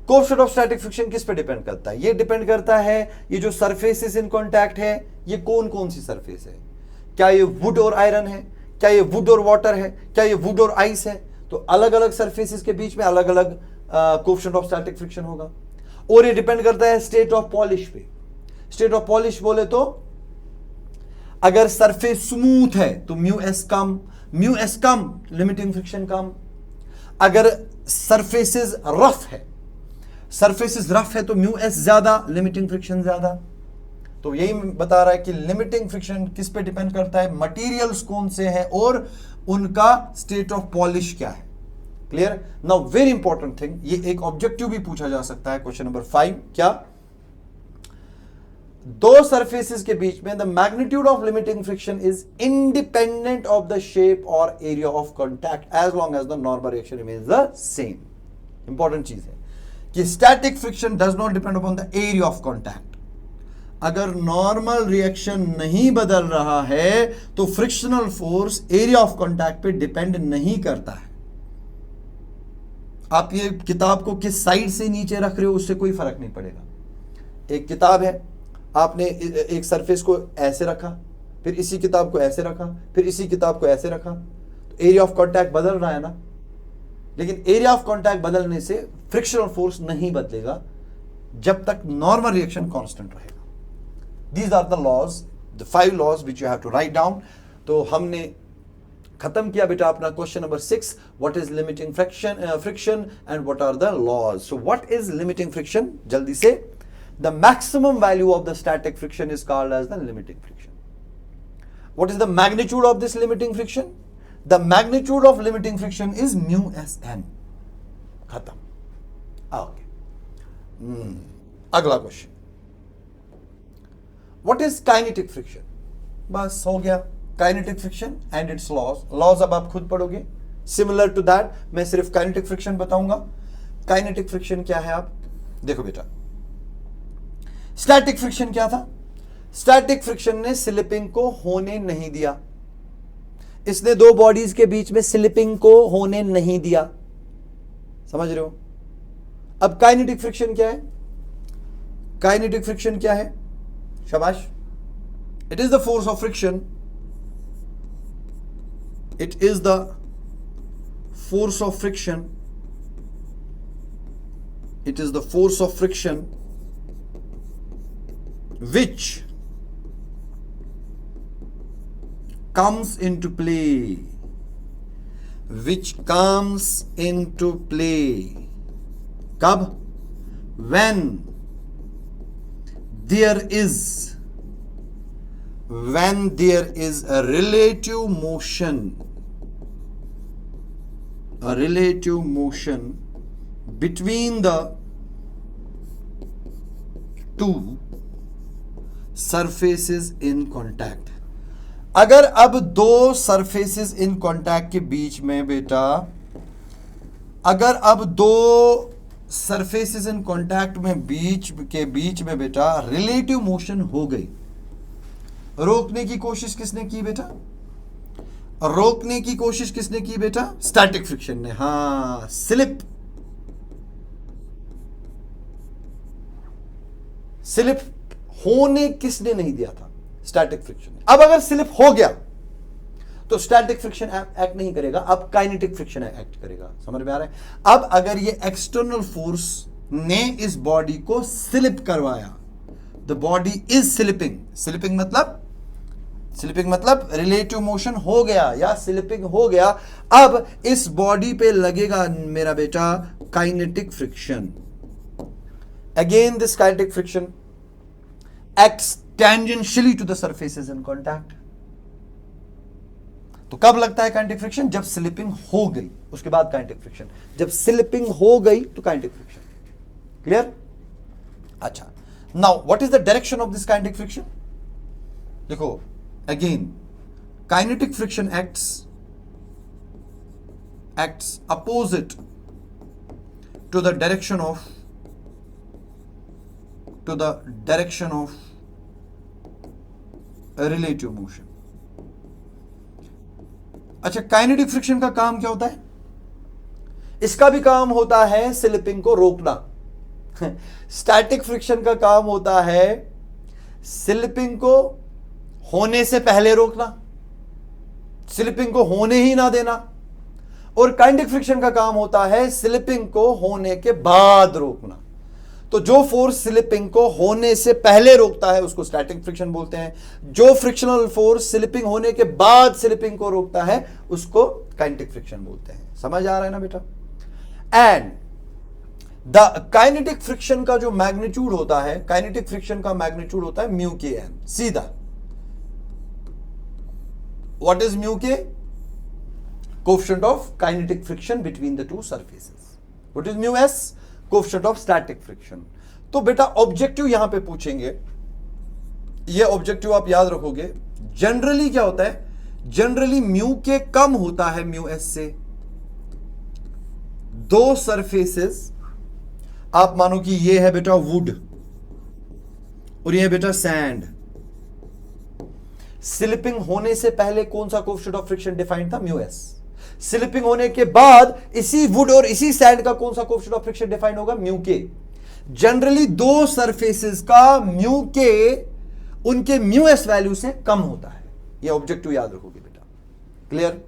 Coefficient of static friction किस पे डिपेंड करता है? ये डिपेंड करता है ये जो सरफेसेस इन कांटेक्ट है, ये कौन कौन सी सरफेस है. क्या ये वुड और आयरन है, क्या ये वुड और वाटर है, क्या ये वुड और आइस है. तो अलग अलग सरफेसेस के बीच में अलग अलग कोएफिशिएंट ऑफ स्टैटिक फ्रिक्शन होगा. और ये डिपेंड करता है स्टेट ऑफ पॉलिश पे. स्टेट ऑफ पॉलिश बोले तो अगर सरफेस स्मूथ है तो म्यू एस कम, लिमिटिंग फ्रिक्शन कम. अगर सरफेसेस रफ है तो म्यू एस ज्यादा, लिमिटिंग फ्रिक्शन ज्यादा. तो यही बता रहा है कि लिमिटिंग फ्रिक्शन किस पे डिपेंड करता है, मटेरियल्स कौन से हैं और उनका स्टेट ऑफ पॉलिश क्या है। Clear. Now very important thing, ये एक ऑब्जेक्टिव भी पूछा जा सकता है, क्वेश्चन नंबर 5, क्या दो सरफेसेस के बीच में the magnitude of limiting friction is independent of the shape और area of contact as long as the normal reaction remains the same. Important चीज है कि static friction does not depend upon the area of contact. अगर normal reaction नहीं बदल रहा है तो frictional force area of contact पे डिपेंड नहीं करता है। आप ये किताब को किस साइड से नीचे रख रहे हो उससे कोई फर्क नहीं पड़ेगा। एक किताब है, आपने एक सरफेस को ऐसे रखा, फिर इसी किताब को ऐसे रखा, फिर इसी किताब को ऐसे रखा, तो एरिया ऑफ कॉन्टैक्ट बदल रहा है ना। लेकिन एरिया ऑफ कॉन्टैक्ट बदलने से फ्रिक्शनल फोर्स नहीं बदलेगा जब तक नॉर्मल रिएक्शन कांस्टेंट रहेगा। These are the laws, the 5 laws which you have to write down. तो हमने खत्म किया बेटा अपना question number 6, what is limiting friction and what are the laws. So what is limiting friction? जल्दी से, the maximum value of the static friction is called as the limiting friction. What is the magnitude of this limiting friction? The magnitude of limiting friction is mu Sn. खत्म। Okay. अगला question, What is kinetic friction? बस हो गया kinetic friction and its laws. Laws अब आप खुद पढ़ोगे। Similar to that, मैं सिर्फ kinetic friction बताऊंगा। Kinetic friction क्या है, आप देखो बेटा। Static friction क्या था? Static friction ने स्लिपिंग को होने नहीं दिया। इसने दो बॉडीज के बीच में स्लिपिंग को होने नहीं दिया। समझ रहे हो? अब काइनेटिक फ्रिक्शन क्या है? काइनेटिक फ्रिक्शन क्या है? शाबाश। It is the force of friction, it is the force of friction, it is the force of friction which comes into play, कब? when there is a relative motion between the two surfaces in contact. अगर अब दो surfaces in contact के बीच में बेटा, अगर अब दो सरफेसेस इन कॉन्टैक्ट में बीच में बेटा रिलेटिव मोशन हो गई, रोकने की कोशिश किसने की बेटा? रोकने की कोशिश किसने की बेटा? स्टैटिक फ्रिक्शन ने। हाँ, स्लिप होने किसने नहीं दिया था? Static friction. अब अगर स्लिप हो गया तो स्टैटिक फ्रिक्शन एक्ट नहीं करेगा, अब काइनेटिक फ्रिक्शन एक्ट करेगा। समझ में आ रहा है? अब अगर ये एक्सटर्नल फोर्स ने इस बॉडी को स्लिप करवाया, द बॉडी इज स्लिपिंग मतलब रिलेटिव मोशन हो गया या स्लिपिंग हो गया, अब इस बॉडी पे लगेगा मेरा बेटा kinetic friction. Again this kinetic friction acts tangentially to the surfaces in contact. तो कब लगता है काइनेटिक फ्रिक्शन? जब स्लिपिंग हो गई, उसके बाद काइनेटिक फ्रिक्शन। जब स्लिपिंग हो गई तो काइनेटिक फ्रिक्शन। क्लियर? अच्छा, now what is the direction of this kinetic friction? देखो again, kinetic friction acts opposite to the direction of relative motion. अच्छा, काइनेटिक फ्रिक्शन का काम क्या होता है? इसका भी काम होता है स्लिपिंग को रोकना। स्टैटिक फ्रिक्शन का काम होता है स्लिपिंग को होने से पहले रोकना, स्लिपिंग को होने ही ना देना, और काइनेटिक फ्रिक्शन का काम होता है स्लिपिंग को होने के बाद रोकना। तो जो फोर्स स्लिपिंग को होने से पहले रोकता है उसको स्टैटिक फ्रिक्शन बोलते हैं, जो फ्रिक्शनल फोर्स स्लिपिंग होने के बाद स्लिपिंग को रोकता है उसको काइनेटिक फ्रिक्शन बोलते हैं। समझ आ रहा है ना बेटा? एंड द काइनेटिक फ्रिक्शन का जो मैग्नीट्यूड होता है, काइनेटिक फ्रिक्शन का मैग्नीट्यूड होता है म्यू के एन, सीधा। व्हाट इज म्यू के? Coefficient of kinetic friction between the two surfaces. What is mu S? Coefficient of static friction. तो बेटा ऑब्जेक्टिव यहां पे पूछेंगे, ये ऑब्जेक्टिव आप याद रखोगे। जनरली क्या होता है, जनरली म्यू के कम होता है म्यू एस से। दो सरफेसेस, आप मानो कि ये है बेटा वुड और ये है बेटा सैंड। स्लिपिंग होने से पहले कौन सा कोएफिशिएंट ऑफ फ्रिक्शन डिफाइंड था? Mu S. स्लिपिंग होने के बाद इसी वुड और इसी सैंड का कौन सा कोएफिशिएंट ऑफ फ्रिक्शन डिफाइंड होगा? म्यू के। जनरली दो सरफेसेस का म्यू के उनके म्यू एस वैल्यू से कम होता है। ये ऑब्जेक्टिव याद रखोगे बेटा। Clear?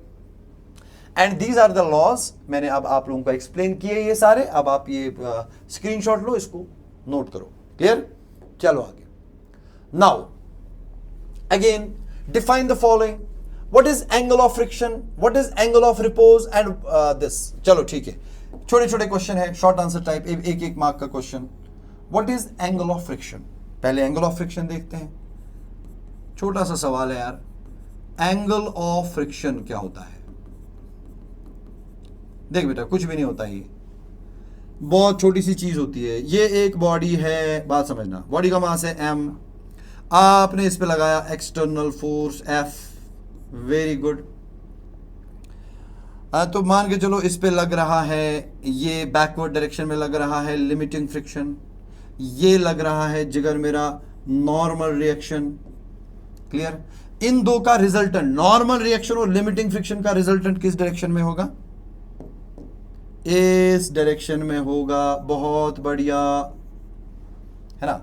And these are the laws. मैंने अब आप लोगों को एक्सप्लेन किए ये सारे। अब आप ये स्क्रीनशॉट लो, इसको नोट करो। क्लियर? चलो आगे। Now again define the following. What is angle of friction, what is angle of repose and this. चलो ठीक है, छोटे छोटे क्वेश्चन है, शॉर्ट आंसर टाइप, एक एक मार्क का question. What is angle of friction? पहले एंगल ऑफ फ्रिक्शन देखते हैं। छोटा सा सवाल है यार, एंगल ऑफ फ्रिक्शन क्या होता है? देख बेटा, कुछ भी नहीं होता, ये बहुत छोटी सी चीज होती है। ये एक बॉडी है, बात समझना, बॉडी का मास है m, आपने इस पे लगाया external force F, very good. तो मान के चलो इस पे लग रहा है, ये बैकवर्ड डायरेक्शन में लग रहा है लिमिटिंग फ्रिक्शन, ये लग रहा है जिगर मेरा नॉर्मल रिएक्शन। क्लियर? इन दो का रिजल्टेंट, नॉर्मल रिएक्शन और लिमिटिंग फ्रिक्शन का रिजल्टेंट किस डायरेक्शन में होगा? इस डायरेक्शन में होगा। बहुत बढ़िया, है ना?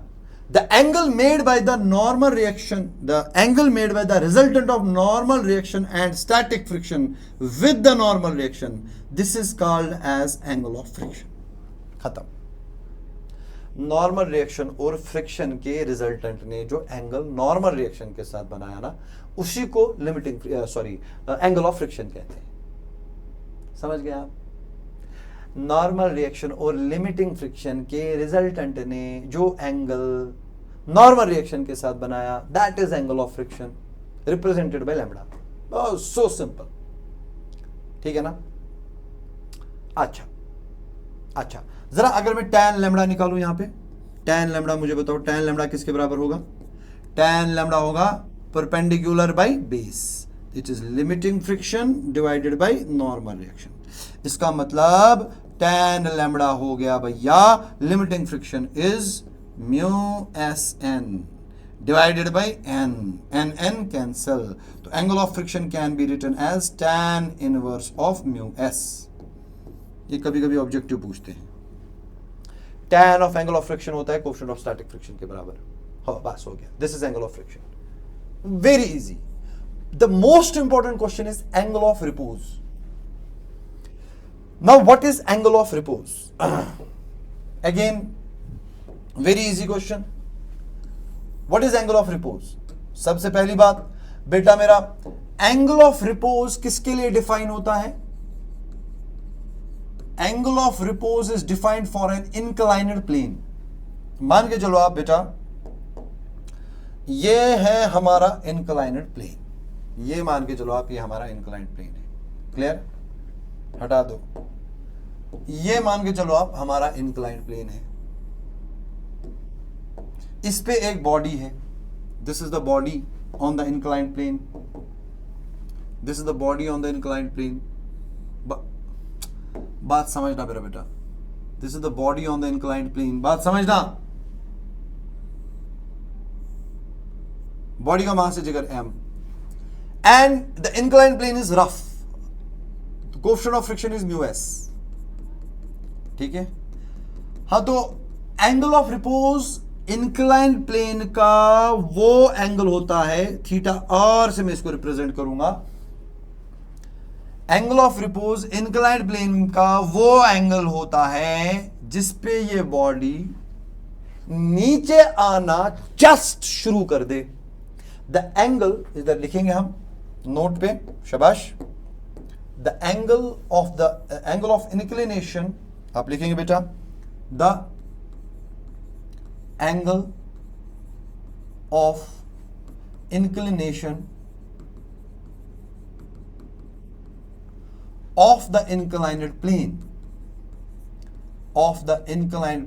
The angle made by the normal reaction, the angle made by the resultant of normal reaction and static friction with the normal reaction, this is called as angle of friction. खत्म। Normal reaction और friction के resultant ने जो angle normal reaction के साथ बनाया ना, उसी को लिमिटिंग एंगल ऑफ फ्रिक्शन कहते हैं। समझ गए आप? नॉर्मल रिएक्शन और लिमिटिंग फ्रिक्शन के रिजल्टेंट ने जो एंगल नॉर्मल रिएक्शन के साथ बनाया, that is angle of friction represented by lambda. So simple. ठीक है ना? अच्छा अच्छा, जरा अगर मैं tan लैम्बडा निकालूं यहां पे, tan लैम्बडा मुझे बताओ, tan लैम्बडा किसके बराबर होगा? tan लैम्बडा होगा perpendicular by base, it is limiting friction divided by normal reaction. इसका मतलब tan लैम्बडा हो गया भैया limiting friction is mu S N divided by N, N N cancel, तो angle of friction can be written as tan inverse of mu S. ये कभी कभी objective पूछते हैं। tan of angle of friction होता है कोएफिशिएंट ऑफ स्टैटिक फ्रिक्शन के बराबर। हाँ, बस हो गया, this is angle of friction. Very easy. The most important question is angle of repose. Now what is angle of repose? Again very easy question. What is angle of repose? सबसे पहली बात बेटा, मेरा एंगल ऑफ रिपोज किसके लिए define होता है? Angle of repose is defined for an inclined plane. मान के चलो आप बेटा, ये है हमारा इंक्लाइनेड प्लेन, ये मान के चलो आप, ये हमारा इंक्लाइनेड प्लेन है। क्लियर? हटा दो। ये मान के चलो आप हमारा इंक्लाइनेड प्लेन है, इस पे एक बॉडी है, this is the body on the inclined plane, this is the body on the inclined plane. बात समझना मेरा बेटा, this is the body on the inclined plane, बात समझना। बॉडी का मास है जिगर m and the inclined plane is rough, coefficient of friction is mu S. ठीक है? हाँ, तो angle of repose inclined plane का वो एंगल होता है, थीटा आर से मैं इसको रिप्रेजेंट करूंगा। Angle of repose inclined plane का वो एंगल होता है जिसपे ये बॉडी नीचे आना जस्ट शुरू कर दे। द एंगल इधर लिखेंगे हम नोट पे, शाबाश। द एंगल ऑफ इंक्लिनेशन आप लिखेंगे बेटा, the angle of inclination of the inclined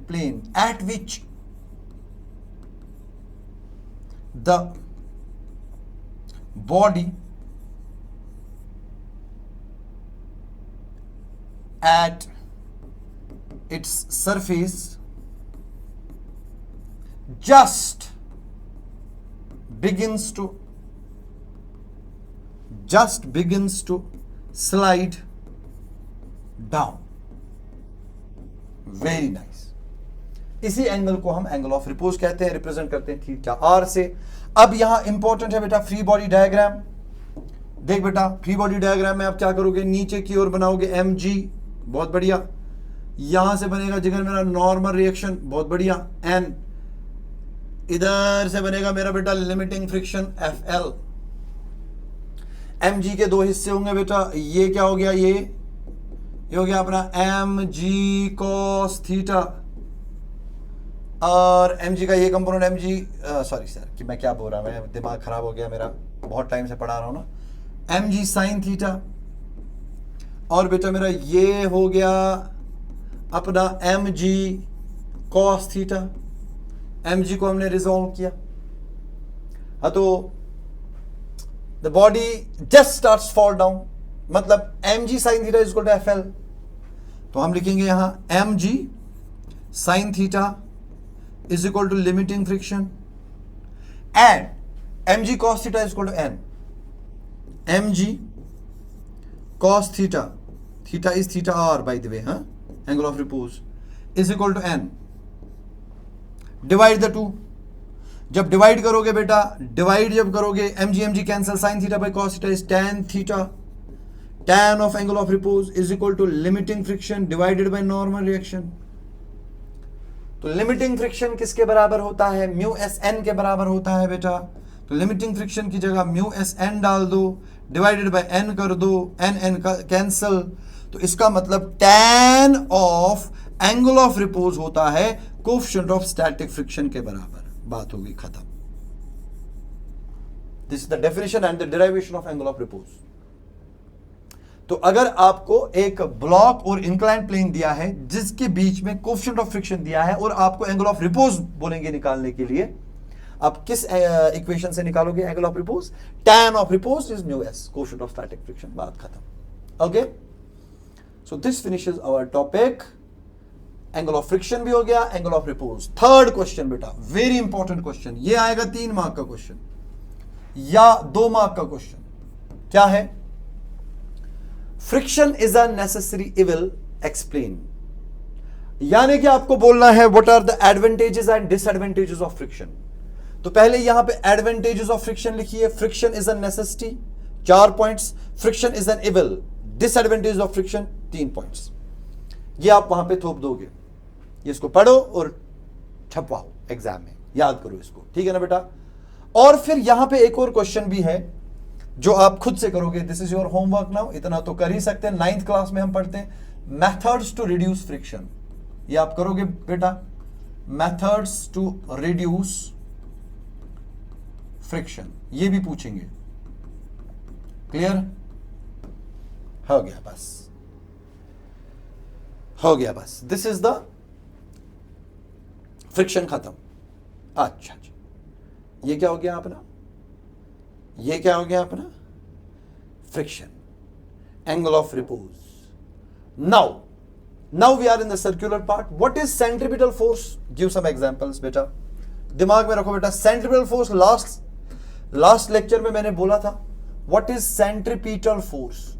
plane at which the body at its surface just begins to slide down. Very nice. इसी एंगल को हम एंगल ऑफ रिपोज कहते हैं, रिप्रेजेंट करते हैं थीटा आर से. अब यहां इंपॉर्टेंट है बेटा फ्री बॉडी डायग्राम. देख बेटा फ्री बॉडी डायग्राम में आप क्या करोगे, नीचे की ओर बनाओगे एम जी, बहुत बढ़िया. यहां से बनेगा जिगर मेरा नॉर्मल रिएक्शन, बहुत बढ़िया. एन इधर से बनेगा मेरा बेटा limiting friction F L. M G के दो हिस्से होंगे बेटा. ये क्या हो गया, ये हो गया अपना एम जी कॉस थीटा, और एम जी का ये component M G, sorry sir कि मैं क्या बोल रहा हूं, मैं दिमाग खराब हो गया मेरा, बहुत टाइम से पढ़ा रहा हूं ना. एम जी साइन थीटा, और बेटा मेरा ये हो गया अपना M G cos theta. M G को हमने रिजॉल्व किया. हाँ, तो the body just starts fall down, मतलब M G sine theta is equal to F L. तो हम लिखेंगे यहां M G sine theta is equal to limiting friction and M G cos theta is equal to N. M G cos theta, theta is theta R by the way, हाँ, angle of repose, is equal to N. Divide the two. जब divide करोगे बेटा, divide जब करोगे M G cancel, sine theta by cos theta is tan theta. tan of angle of repose is equal to limiting friction divided by normal reaction. तो limiting friction किसके बराबर होता है, म्यू एस एन के बराबर होता है बेटा. तो limiting friction की जगह म्यू एस एन डाल दो, डिवाइडेड बाय एन कर दो, एन का कैंसल. तो इसका मतलब tan of angle of repose होता है कोएफिशिएंट ऑफ स्टैटिक फ्रिक्शन के बराबर. बात होगी खत्म. This is the definition and the derivation of angle of repose. तो अगर आपको एक ब्लॉक और इंक्लाइन प्लेन दिया है जिसके बीच में कोएफिशिएंट ऑफ फ्रिक्शन दिया है और आपको एंगल ऑफ रिपोज बोलेंगे निकालने के लिए, आप किस इक्वेशन से निकालोगे angle of repose? tan of repose is mu S, coefficient of static friction. बात खत्म. Okay, so this finishes our topic. Angle of friction भी हो गया, angle of repose. Third question बेटा, वेरी इंपॉर्टेंट क्वेश्चन. ये आएगा 3 मार्क का question या 2 मार्क का क्वेश्चन. क्या है? Friction is a necessary evil, explain. यानी कि आपको बोलना है what are the advantages and disadvantages of friction. तो पहले यहां पे एडवांटेजेस ऑफ फ्रिक्शन लिखिए. Friction is a necessity, 4 points. Friction is an evil, disadvantage of friction 3 points. ये आप वहां पे थोप दोगे. ये इसको पढ़ो और छपवाओ एग्जाम में, याद करो इसको, ठीक है ना बेटा. और फिर यहां पे एक और क्वेश्चन भी है जो आप खुद से करोगे. This is your homework now. इतना तो कर ही सकते हैं, 9th क्लास में हम पढ़ते हैं मेथड्स टू रिड्यूस फ्रिक्शन. ये आप करोगे बेटा, मेथड्स टू रिड्यूस फ्रिक्शन, ये भी पूछेंगे. क्लियर? हो गया बस, हो गया बस. दिस इज द फ्रिक्शन खत्म. अच्छा जी, ये क्या हो गया अपना? ये क्या हो गया अपना? Friction, angle of repose. Now we are in the circular part. What is centripetal force? Give some examples बेटा. दिमाग में रखो बेटा, सेंट्रीपिटल फोर्स लास्ट लेक्चर में मैंने बोला था. What is centripetal force?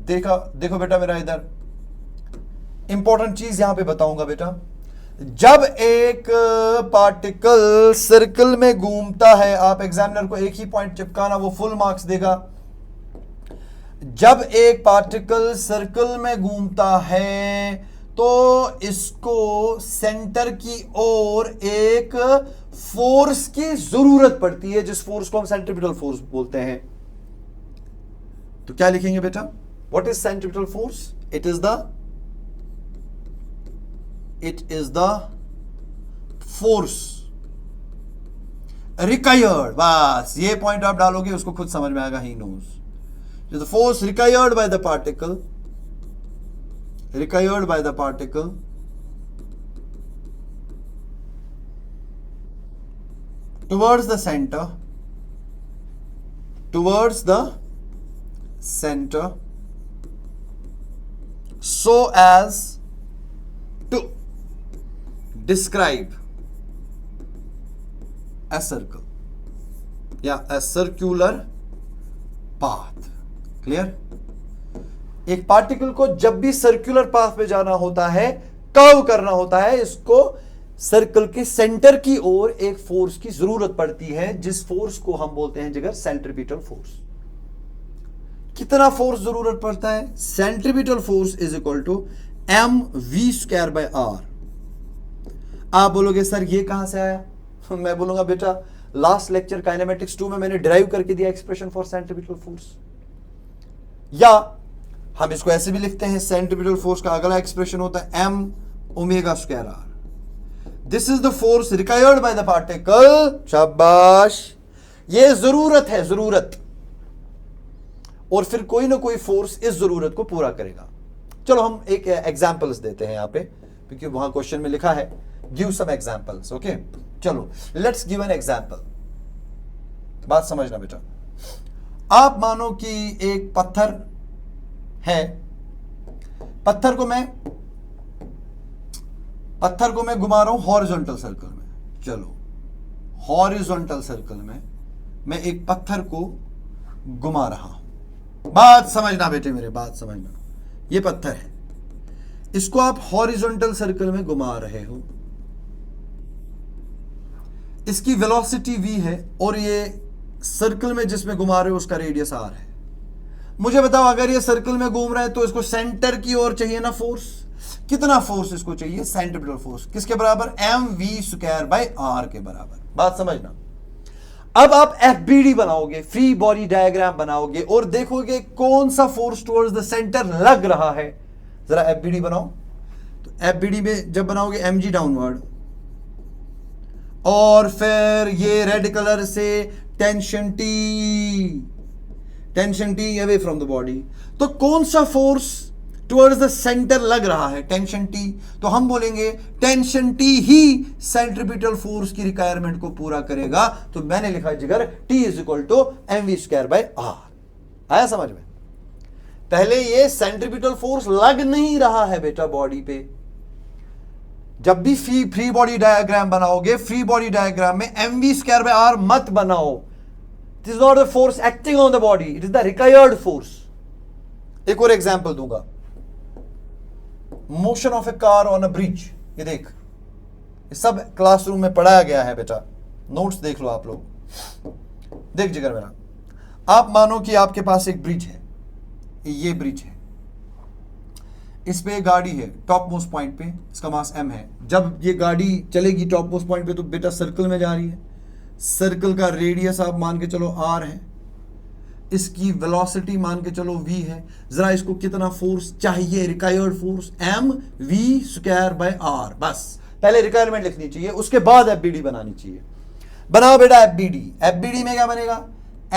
देखो बेटा मेरा इधर इंपॉर्टेंट चीज यहां पे बताऊंगा बेटा. जब एक पार्टिकल सर्कल में घूमता है, आप एग्जामिनर को एक ही पॉइंट चिपकाना, वो फुल मार्क्स देगा. जब एक पार्टिकल सर्कल में घूमता है तो इसको सेंटर की ओर एक फोर्स की जरूरत पड़ती है, जिस फोर्स को हम सेंट्रीपिटल फोर्स बोलते हैं. तो क्या लिखेंगे बेटा? What is centripetal force? It is the it is the force required, बस ये पॉइंट आप डालोगे उसको खुद समझ में आएगा, he knows the force required by the particle, required by the particle towards the center, towards the center, so as to describe a circle या a circular path. Clear? एक पार्टिकल को जब भी सर्कुलर पाथ पे जाना होता है, curve करना होता है, इसको सर्कल के सेंटर की ओर एक फोर्स की जरूरत पड़ती है, जिस फोर्स को हम बोलते हैं जिगर सेंट्रीपिटल फोर्स। कितना फोर्स जरूरत पड़ता है? Centripetal force is equal to mv² by r। आप बोलोगे सर ये कहां से आया? मैं बोलूंगा बेटा लास्ट लेक्चर काइनेमेटिक्स 2 में मैंने डिराइव करके दिया एक्सप्रेशन फॉर सेंट्रीपिटल फोर्स। या हम इसको ऐसे भी लिखते हैं, सेंट्रीपिटल फोर्स का अगला एक्सप्रेशन होता है m ω² r। This is the force required by the particle. शाबाश, ये जरूरत है, जरूरत, और फिर कोई ना कोई फोर्स इस जरूरत को पूरा करेगा। चलो हम एक एग्जांपल्स देते हैं यहां पे, क्योंकि वहां क्वेश्चन में लिखा है गिव सम एग्जांपल्स। ओके, चलो लेट्स गिव एन एग्जांपल। बात समझना बेटा, आप मानो कि एक पत्थर है, पत्थर को मैं घुमा रहा हूं हॉरिजॉन्टल सर्कल में। चलो हॉरिजॉन्टल सर्कल में मैं एक पत्थर को घुमा रहा हूं। बात समझना बेटे मेरे, बात समझना। ये पत्थर है, इसको आप हॉरिजॉन्टल सर्कल में घुमा रहे हो, इसकी वेलोसिटी v है और ये सर्कल में जिसमें घुमा रहे हो उसका रेडियस r है। मुझे बताओ अगर ये सर्कल में घूम रहा है तो इसको सेंटर की ओर चाहिए ना फोर्स। कितना फोर्स इसको चाहिए? Centripetal force. किसके बराबर? mv² बाय r के बराबर। बात समझना। अब आप FBD बनाओगे, फ्री बॉडी डायग्राम बनाओगे, और देखोगे कौन सा फोर्स टुवर्ड्स द सेंटर लग रहा है। जरा FBD बनाओ। तो FBD में जब बनाओगे mg डाउनवर्ड, और फिर ये रेड कलर से tension T away from the body, तो कौन सा फोर्स टुवर्ड्स द सेंटर लग रहा है? Tension T। तो हम बोलेंगे टेंशन T ही सेंट्रीपिटल फोर्स की रिक्वायरमेंट को पूरा करेगा। तो मैंने लिखा जिगर T is equal to mv² by r। आया समझ में? पहले ये सेंट्रीपिटल फोर्स लग नहीं रहा है बेटा बॉडी पे। जब भी फ्री बॉडी डायग्राम बनाओगे, फ्री बॉडी डायग्राम में mv² बाय r मत बनाओ। It is not the force acting on the body, it is the required force. एक और एग्जांपल दूंगा, motion of A car on a bridge. ये देख, ये सब क्लासरूम में पढ़ाया गया है बेटा, नोट्स देख लो आप लोग। देख जिगर मेरा, आप मानो कि आपके पास एक ब्रिज है, ये ब्रिज है, इस पे गाड़ी है टॉप मोस्ट पॉइंट पे, इसका मास m है। जब ये गाड़ी चलेगी टॉप मोस्ट पॉइंट पे तो बेटा सर्कल में जा रही है, सर्कल का रेडियस आप मान के चलो r है, इसकी वेलोसिटी मान के चलो v है। जरा इसको कितना फोर्स चाहिए? Required force mv² by r। बस पहले रिक्वायरमेंट लिखनी चाहिए, उसके बाद FBD बनानी चाहिए। बनाओ बेटा FBD में क्या बनेगा?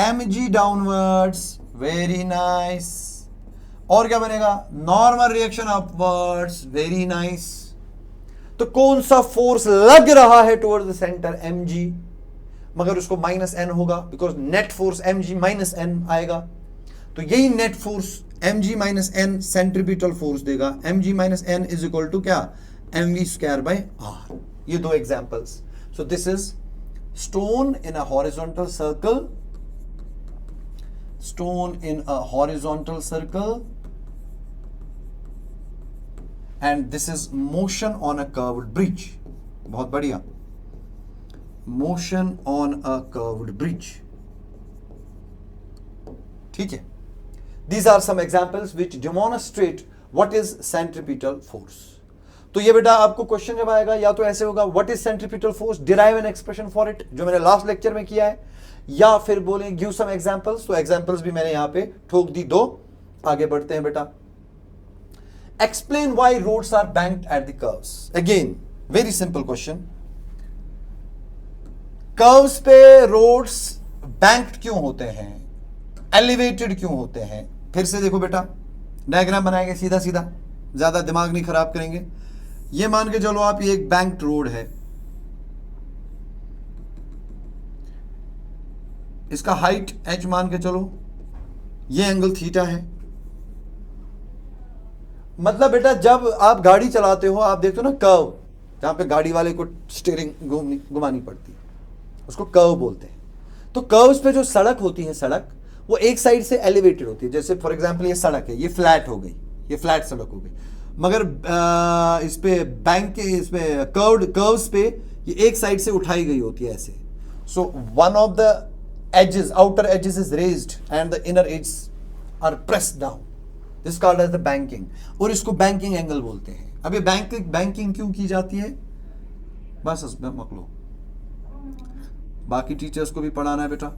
mg downwards, very nice. और क्या बनेगा? Normal reaction upwards, very nice. तो कौन सा फोर्स लग रहा है टुवर्ड्स द सेंटर? mg, मगर उसको -n होगा, because net force mg -n आएगा। तो यही net force mg -n centripetal force देगा। mg -n is equal to क्या? mv² by r। ये दो examples. So this is stone in a horizontal circle, stone in a horizontal circle, and this is motion on a curved bridge. बहुत बढ़िया, motion on a curved bridge. ठीक है, these are some examples which demonstrate what is centripetal force. तो ये बेटा आपको question जब आएगा, या तो ऐसे होगा what is centripetal force, derive an expression for it, जो मैंने लास्ट लेक्चर में किया है, या फिर बोले गिव सम एग्जांपल्स। तो एग्जांपल्स भी मैंने यहां पे ठोक दी दो। आगे बढ़ते हैं बेटा। explain why roads are banked at the curves. Again, very simple question. Curves पे रोड्स बैंक्ड क्यों होते हैं, एलिवेटेड क्यों होते हैं? फिर से देखो बेटा, डायग्राम बनाएंगे सीधा सीधा, ज्यादा दिमाग नहीं खराब करेंगे। ये मान के चलो आप, ये एक बैंक्ड रोड है, इसका हाइट h मान के चलो, ये एंगल थीटा है। मतलब बेटा जब आप गाड़ी चलाते हो, आप देखते हो ना कर्व, जहां पे गाड़ी वाले को स्टीयरिंग घुमानी पड़ती है, उसको कर्व बोलते हैं। तो कर्व्स पे जो सड़क होती है, सड़क वो एक साइड से एलिवेटेड होती है। जैसे फॉर एग्जांपल ये सड़क है, ये फ्लैट हो गई, ये फ्लैट सड़क हो गई, मगर इस पे बैंक के, इस पे कर्व्स पे ये एक साइड से उठाई गई होती है ऐसे। So one of the edges, outer edges is raised and the inner edges are pressed down. This is called as the banking, और इसको बैंकिंग एंगल बोलते हैं। अब ये बैंकिंग क्यों की जाती है, बस इसमें मक लो, बाकी टीचर्स को भी पढ़ाना है बेटा।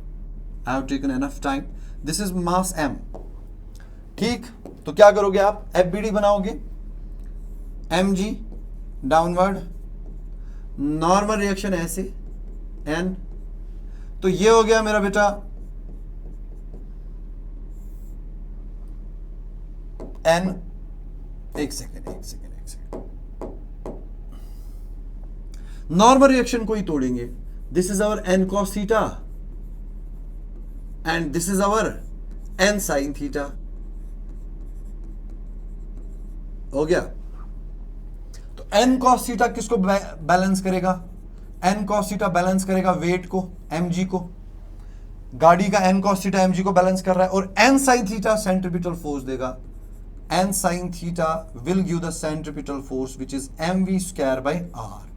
I have taken enough time. This is mass m, ठीक? तो क्या करोगे आप, FBD बनाओगे, mg डाउनवर्ड, नॉर्मल रिएक्शन ऐसे n, तो ये हो गया मेरा बेटा n। एक सेकेंड, नॉर्मल रिएक्शन को ही तोड़ेंगे। This is our n cos theta and this is our n sin theta, हो गया। तो n cos थीटा किसको बैलेंस करेगा, n cos थीटा बैलेंस करेगा वेट को, mg को। गाड़ी का n cos थीटा mg को बैलेंस कर रहा है, और n sin theta centripetal force देगा। n sin theta will give the centripetal force which is mv square by r।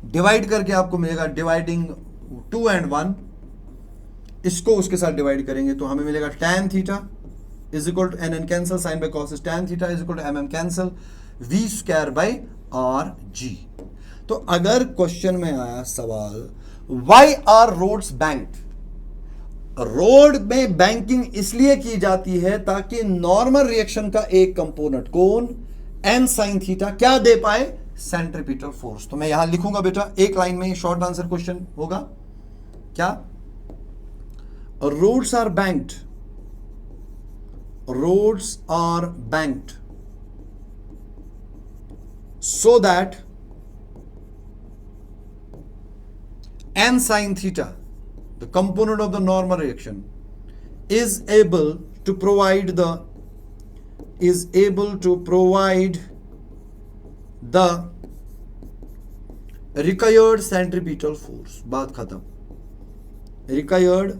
Divide करके आपको मिलेगा, डिवाइडिंग 2 and 1, इसको उसके साथ डिवाइड करेंगे तो हमें मिलेगा tan theta is equal to n cancel, sine by cos tan theta is equal to mm cancel, v square by r g। तो अगर क्वेश्चन में आया सवाल why are roads banked, road में बैंकिंग इसलिए की जाती है ताकि नॉर्मल रिएक्शन का एक कंपोनेंट कौन, n sin थीटा, क्या दे पाए, सेंट्रीपिटल फोर्स। तो मैं यहां लिखूंगा बेटा, एक लाइन में शॉर्ट आंसर क्वेश्चन होगा क्या, roads are banked, roads are banked so that n sin theta, the component of the normal reaction, is able to provide the required centripetal force। बात खत्म, required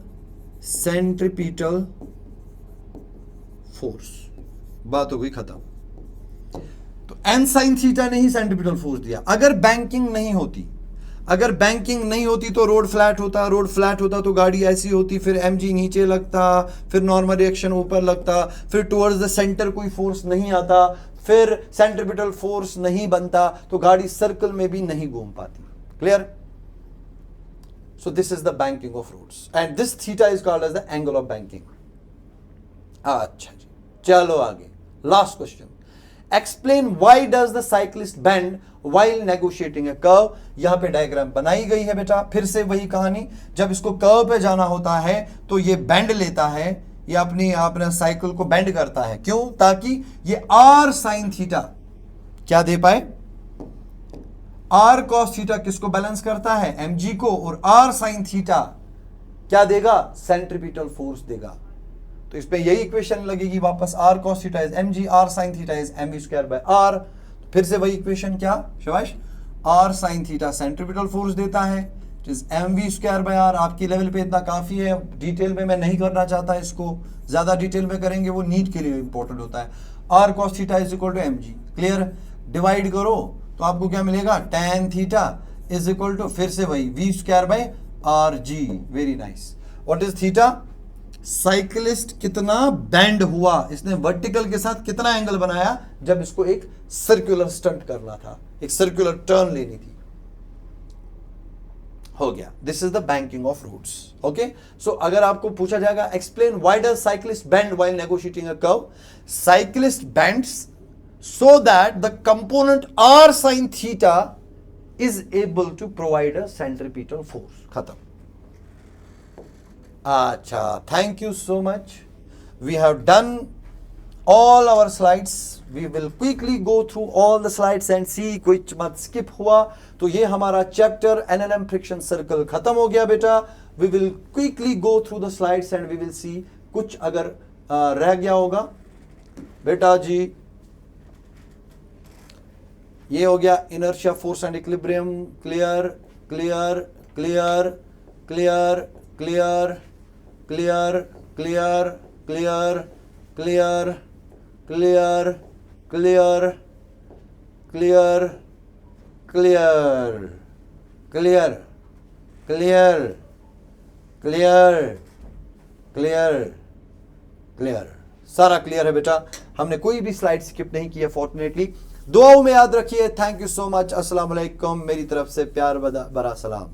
centripetal force, बात हो गई खत्म। तो n sin theta ने ही centripetal force दिया। अगर बैंकिंग नहीं होती, अगर बैंकिंग नहीं होती तो रोड फ्लैट होता, रोड फ्लैट होता तो गाड़ी ऐसी होती, फिर mg नीचे लगता, फिर नॉर्मल रिएक्शन ऊपर लगता, फिर टुवर्ड्स द सेंटर कोई फोर्स नहीं आता, फिर सेंट्रीपिटल फोर्स नहीं बनता, तो गाड़ी सर्कल में भी नहीं घूम पाती। Clear? So this is the banking of roads and this theta is called as the angle of banking. अच्छा जी, चलो आगे, last question. Explain why does the cyclist bend while negotiating a curve. यहां पे डायग्राम बनाई गई है बेटा, फिर से वही कहानी, जब इसको कर्व पे जाना होता है तो ये बेंड लेता है, ये अपने साइकिल को बेंड करता है। क्यों? ताकि ये r sin थीटा क्या दे पाए, r cos थीटा किसको बैलेंस करता है, mg को, और r sin थीटा क्या देगा, सेंट्रीपिटल फोर्स देगा। तो इस पे यही इक्वेशन लगेगी वापस, r cos theta is mg, r sin theta is mv square by r। फिर से वही इक्वेशन क्या शाबाश, r sin theta centripetal force देता है, it is mv square by r। आपकी लेवल पे इतना काफी है, डिटेल में मैं नहीं करना चाहता इसको, ज्यादा डिटेल में करेंगे वो नीट के लिए इंपॉर्टेंट होता है। r cos theta is equal to mg, clear? Divide करो तो आपको क्या मिलेगा, tan theta is equal to, फिर से वही v square by r g। Very nice. What is theta, cyclist कितना बैंड हुआ, इसने वर्टिकल के साथ कितना एंगल बनाया जब इसको एक सर्कुलर स्टंट करना था, एक सर्कुलर टर्न लेनी थी। हो गया, this is the banking of roads. Okay, so अगर आपको पूछा जाएगा explain why does cyclist bend while negotiating a curve, cyclist bends so that the component r sin theta is able to provide a centripetal force. Khatam. Acha, thank you so much. We have done all our slides. We will quickly go through all the slides and see कुछ मत skip हुआ. तो ये हमारा chapter NLM friction circle खत्म हो गया बेटा. We will quickly go through the slides and we will see कुछ अगर रह गया होगा बेटा जी. ये हो गया inertia, force and equilibrium. Clear, clear, clear, clear, clear, clear, clear, clear, clear, clear, clear, clear, clear, clear, clear, clear, clear, clear. सारा क्लियर है बेटा. हमने कोई भी स्लाइड स्किप नहीं किया फॉर्चुनेटली. दुआओं में याद रखिए. Thank you so much. अस्सलाम वालेकुम. मेरी तरफ से प्यार भरा सलाम.